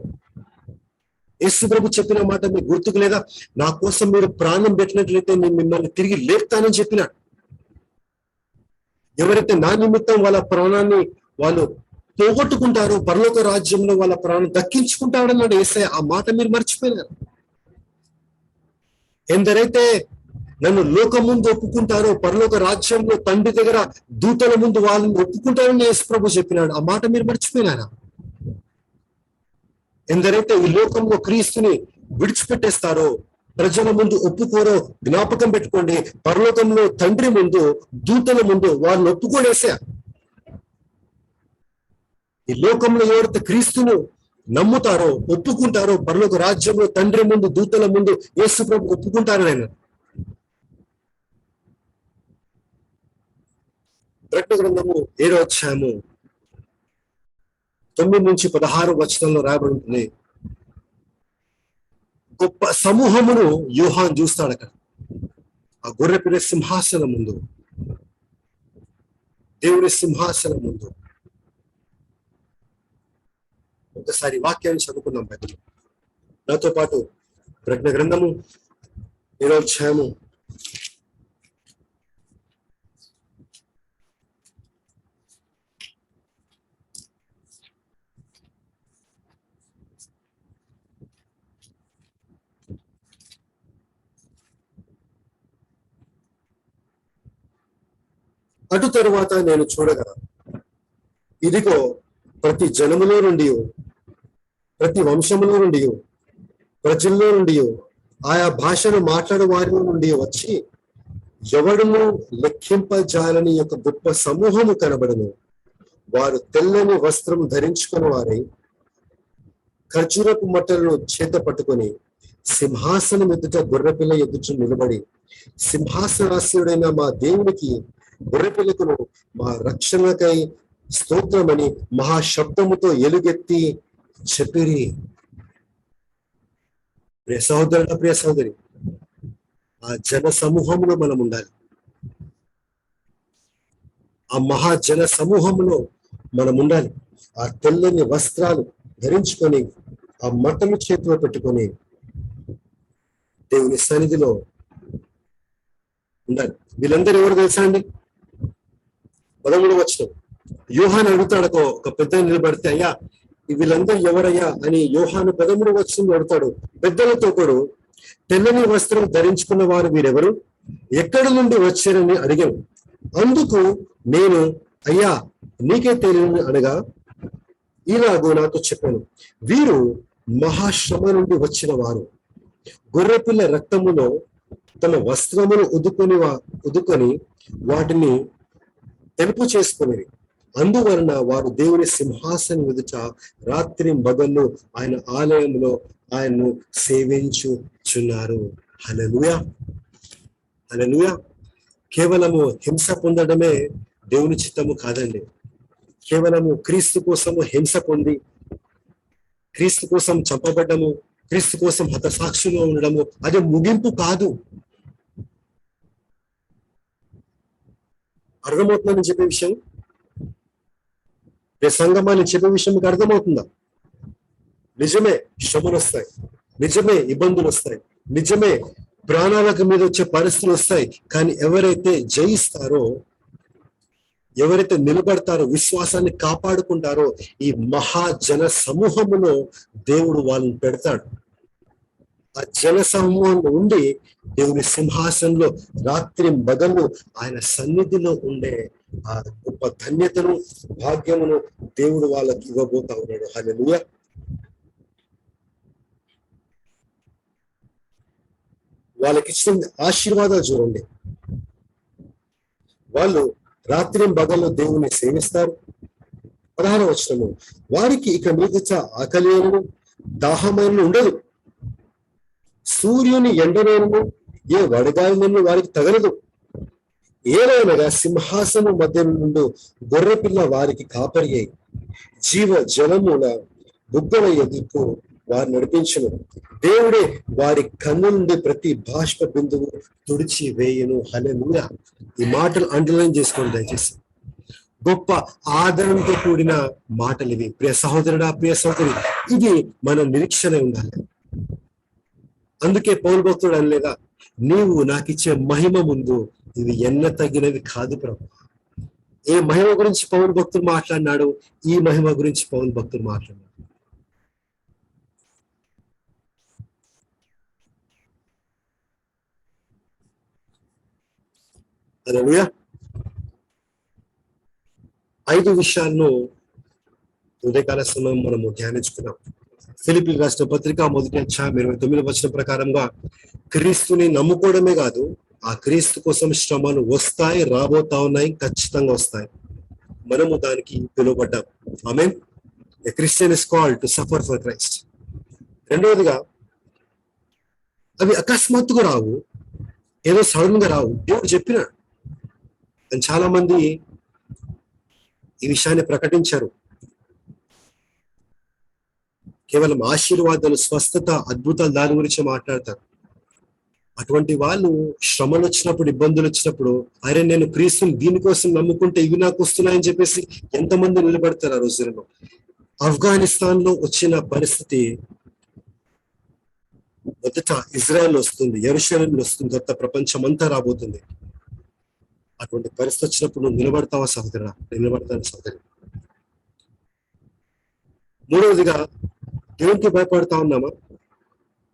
యేసు ప్రభు చెప్పిన మాట మీకు గుర్తుకు లేదా? నా కోసం మీరు ప్రాణం పెట్టినట్లయితే నేను మిమ్మల్ని తిరిగి లేపుతానని చెప్పినాడు. ఎవరైతే నా నిమిత్తం వాళ్ళ ప్రాణాన్ని వాళ్ళు పోగొట్టుకుంటారో, పరలోక రాజ్యంలో వాళ్ళ ప్రాణం దక్కించుకుంటాడన్నాడు యేసయ్య. ఆ మాట మీరు మర్చిపోయినారు. ఎందరైతే నన్ను లోకం ముందు ఒప్పుకుంటారో, పరలోక రాజ్యంలో తండ్రి దగ్గర దూతల ముందు వాళ్ళని ఒప్పుకుంటారని యేసు ప్రభు చెప్పినాడు. ఆ మాట మీరు మర్చిపోయినారా? ఎందరైతే ఈ లోకంలో క్రీస్తుని విడిచిపెట్టేస్తారో, ప్రజల ముందు ఒప్పుకోరో, జ్ఞాపకం పెట్టుకోండి, పరలోకంలో తండ్రి ముందు, దూతల ముందు వాళ్ళని ఒప్పుకోడేసా. ఈ లోకంలో ఎవరైతే క్రీస్తును నమ్ముతారో, ఒప్పుకుంటారో, పరలోక రాజ్యంలో తండ్రి ముందు, దూతల ముందు యేసు ప్రభు ఒప్పుకుంటారు. ఆయన ప్రకటన గ్రంథము 7వ అధ్యాయము 9 నుంచి 16 వచనంలో రాయబడి ఉంటుంది. గొప్ప సమూహమును యోహాను చూస్తాడు అక్కడ. ఆ గొర్రెపిల్ల సింహాసనం ముందు, దేవుని సింహాసనం ముందు. ఒకసారి వాక్యాన్ని చదువుకుందాం బైబిల్ నాతో పాటు. ప్రకటన గ్రంథము 7వ అధ్యాయము 'అటు తరువాత నేను చూడగా, ఇదిగో ప్రతి జనములో నుండి, ప్రతి వంశములో నుండి, ప్రజల్లో నుండి, ఆయా భాషను మాట్లాడే వారిలో నుండి వచ్చి ఎవడును లెక్కింపజాలని యొక్క గొప్ప సమూహము కనబడును. వారు తెల్లని వస్త్రం ధరించుకుని వారై ఖర్జూరపు మట్టలను చేత పట్టుకొని సింహాసనం ఎదుట గొర్రెపిల్ల ఎదుట నిలబడి, సింహాసనాసీనుడైన మా దేవునికి, గొర్రెపిల్లకును మా రక్షణకై స్తోత్రమని మహాశబ్దముతో ఎలుగెత్తి చెప్పిరి. ప్రియ సహోదరుడ, ప్రియ సహోదరి, ఆ జన సమూహంలో మనం ఉండాలి. ఆ మహాజన సమూహంలో మనం ఉండాలి. ఆ తెల్లని వస్త్రాలు ధరించుకొని, ఆ మట్టలు చేతిలో పెట్టుకొని దేవుని సన్నిధిలో ఉండాలి. వీళ్ళందరూ ఎవరు తెలుసా అండి? 13వ వచనం. యోహాను అడుగుతాడు, ఒక పెద్ద నిలబడితే, అయ్యా వీళ్ళందరూ ఎవరయ్యా అని యోహాను 13వ వచనంలో అడుగుతాడు. పెద్దలతో కూడా, తెల్లని వస్త్రం ధరించుకున్న వారు వీరెవరు, ఎక్కడి నుండి వచ్చారని అడిగాను. అందుకు నేను, అయ్యా నీకే తెలియని అనగా, ఇలాగూ నాతో చెప్పాను, వీరు మహాశ్రమ నుండి వచ్చిన వారు, గొర్రెపిల్ల రక్తములో తమ వస్త్రమును ఉదుకొని వాటిని తెలుపు చేసుకుని, అందువలన వారు దేవుని సింహాసనం ఎదుట రాత్రి మగళ్ళు ఆయన ఆలయంలో ఆయన్ను సేవించుచున్నారు. హల్లెలూయా, హల్లెలూయా. కేవలము హింస పొందడమే దేవుని చిత్తము కాదండి. కేవలము క్రీస్తు కోసము హింస పొంది, క్రీస్తు కోసం చంపబడ్డము, క్రీస్తు కోసం హతసాక్షిలో ఉండడము అది ముగింపు కాదు. అర్థమవుతుందని చెప్పే విషయం, సంగమాన్ని చెప్పే విషయం మీకు అర్థమవుతుందా? నిజమే శ్రమలు వస్తాయి, నిజమే ఇబ్బందులు వస్తాయి, నిజమే ప్రాణాలకు మీద వచ్చే పరిస్థితులు వస్తాయి. కానీ ఎవరైతే జయిస్తారో, ఎవరైతే నిలబడతారో, విశ్వాసాన్ని కాపాడుకుంటారో, ఈ మహాజన సమూహములో దేవుడు వాళ్ళని పెడతాడు. ఆ జన సమూహంలో ఉండి దేవుని సింహాసనంలో రాత్రి మగళ్ళు ఆయన సన్నిధిలో ఉండే ఆ గొప్ప ధన్యతను, భాగ్యమును దేవుడు వాళ్ళకి ఇవ్వబోతా ఉన్నాడు. హల్లెలూయా. వాళ్ళకి ఇచ్చిన ఆశీర్వాదాలు చూడండి. వాళ్ళు రాత్రి మగళ్ళు దేవుని సేవిస్తారు. 16వ వచనము, వారికి ఇక మీదట ఆకలియను దాహమైన ఉండదు, సూర్యుని ఎండలోను ఏ వడగాయలను వారికి తగలదు. ఏలైనగా సింహాసనం మధ్య నుండి గొర్రెపిల్ల వారికి కాపరి అయి జీవ జలముల బుగ్గల ఎదుకు వారు నడిపించును. దేవుడే వారి కన్ను నుండి ప్రతి బాష్ప బిందువు తుడిచి వేయను. హల్లెలూయా. ఈ మాటలు అండర్లైన్ చేసుకోండి దయచేసి. గొప్ప ఆదరణతో కూడిన మాటలు ఇవి. ప్రియ సహోదరుడా, ప్రియ సహోదరి, ఇది మన నిరీక్షణ ఉండాలి. అందుకే పౌలు భక్తుడు అనలేదా, నీవు నాకు ఇచ్చే మహిమ ముందు ఇవి ఎన్న తగినవి కాదు ప్రభు. ఏ మహిమ గురించి పౌలు భక్తుడు మాట్లాడినాడు, ఈ మహిమ గురించి పౌలు భక్తుడు మాట్లాడినాడు. హల్లెలూయా. 5 విషయాలను ఉదయకాల సమయం మనము ధ్యానించుకున్నాం. ఫిలిప్పీయులకు రాసిన పత్రిక 1వ అధ్యాయం 29వ వచనం ప్రకారంగా క్రీస్తుని నమ్ముకోవడమే కాదు, ఆ క్రీస్తు కోసం శ్రమలు వస్తాయి, రాబోతా ఉన్నాయి, ఖచ్చితంగా వస్తాయి. మనము దానికి పిలువబడ్డాం. ఆమేన్. A Christian is called to suffer for Christ. రెండవదిగా అవి అకస్మాత్తుగా రావు, ఏదో సడన్ గా రావు, దేవుడు చెప్పినాడు. అని చాలా మంది ఈ విషయాన్ని ప్రకటించారు. కేవలం ఆశీర్వాదాలు, స్వస్థత, అద్భుతాలు దాని గురించి మాట్లాడతారు. అటువంటి వాళ్ళు శ్రమలు వచ్చినప్పుడు, ఇబ్బందులు వచ్చినప్పుడు, అరే నేను క్రీస్తుని దీనికోసం నమ్ముకుంటే ఇవి నాకు వస్తున్నాయని చెప్పేసి ఎంతమంది నిలబడతారు ఆ రోజులలో. ఆఫ్ఘనిస్తాన్ లో వచ్చిన పరిస్థితి మొదట ఇజ్రాయెల్ వస్తుంది, యెరూషలేములో వస్తుంది, తర్వాత ప్రపంచం అంతా రాబోతుంది. అటువంటి పరిస్థితి వచ్చినప్పుడు నువ్వు నిలబడతావా సహోదరా? నిలబడతాను సహోదరి. మూడవదిగా, దేవునికి భయపడతా ఉన్నామా,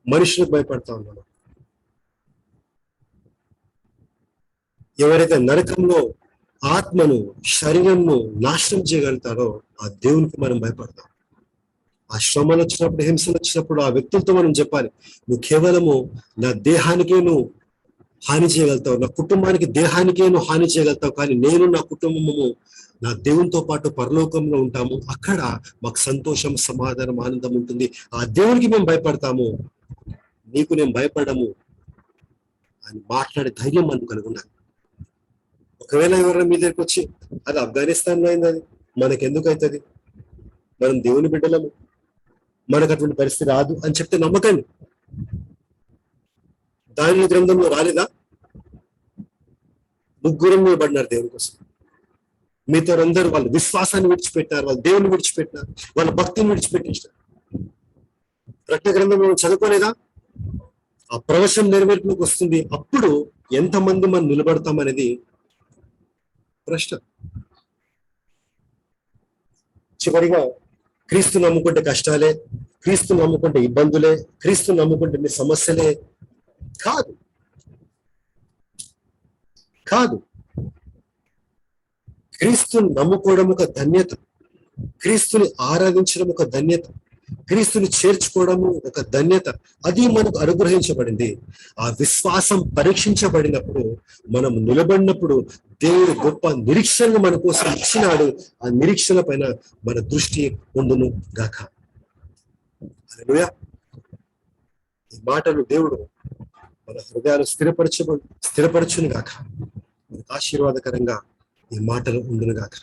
మనుషులకు భయపడతా ఉన్నామా? ఎవరైతే నరకంలో ఆత్మను, శరీరంను నాశనం చేయగలుగుతాడో ఆ దేవునికి మనం భయపడతాం. ఆ శ్రమలు వచ్చినప్పుడు, హింసలు వచ్చినప్పుడు ఆ వ్యక్తులతో మనం చెప్పాలి, నువ్వు కేవలము నా దేహానికే నువ్వు హాని చేయగలుగుతావు, నా కుటుంబానికి, దేహానికే నువ్వు హాని చేయగలుగుతావు, కానీ నేను, నా కుటుంబము, నా దేవునితో పాటు పరలోకంలో ఉంటాము. అక్కడ మాకు సంతోషం, సమాధానం, ఆనందం ఉంటుంది. ఆ దేవునికి మేము భయపడతాము, నీకు నేను భయపడము అని మాట్లాడే ధైర్యం మనకు కనుగొన్నాను. ఒకవేళ ఎవరైనా మీ దగ్గరికి వచ్చి అది ఆఫ్ఘనిస్తాన్ లో అయింది, అది మనకెందుకు అవుతుంది, మనం దేవుని బిడ్డలము, మనకు అటువంటి పరిస్థితి రాదు అని చెప్తే నమ్మకండి. దాని గ్రంథంలో రాలేదా? ముగ్గురు నిలబడినారు దేవుని కోసం. మీతో అందరూ వాళ్ళ విశ్వాసాన్ని విడిచిపెట్టారు, వాళ్ళ దేవుని విడిచిపెట్టినారు, వాళ్ళ భక్తిని విడిచిపెట్టించారు. ప్రకటన గ్రంథంలో చదువుకోలేదా? ఆ ప్రవచనం నెరవేర్పులోకి వస్తుంది. అప్పుడు ఎంతమంది మనం నిలబడతామనేది ప్రశ్న. చివరిగా, క్రీస్తు నమ్ముకుంటే కష్టాలే, క్రీస్తు నమ్ముకుంటే ఇబ్బందులే, క్రీస్తు నమ్ముకుంటే మీ సమస్యలే కాదు. కాదు, క్రీస్తుని నమ్ముకోవడం ఒక ధన్యత, క్రీస్తుని ఆరాధించడం ఒక ధన్యత, క్రీస్తుని చేర్చుకోవడము ఒక ధన్యత. అది మనకు అనుగ్రహించబడింది. ఆ విశ్వాసం పరీక్షించబడినప్పుడు, మనం నిలబడినప్పుడు దేవుడు గొప్ప నిరీక్షణను మన కోసం ఇచ్చినాడు. ఆ నిరీక్షణ పైన మన దృష్టి ఉండును గాక. హల్లెలూయా. ఈ మాటలు దేవుడు మన హృదయాలు స్థిరపరచును గాక. మనకు ఆశీర్వాదకరంగా ఈ మాటలు ఉండును గాక.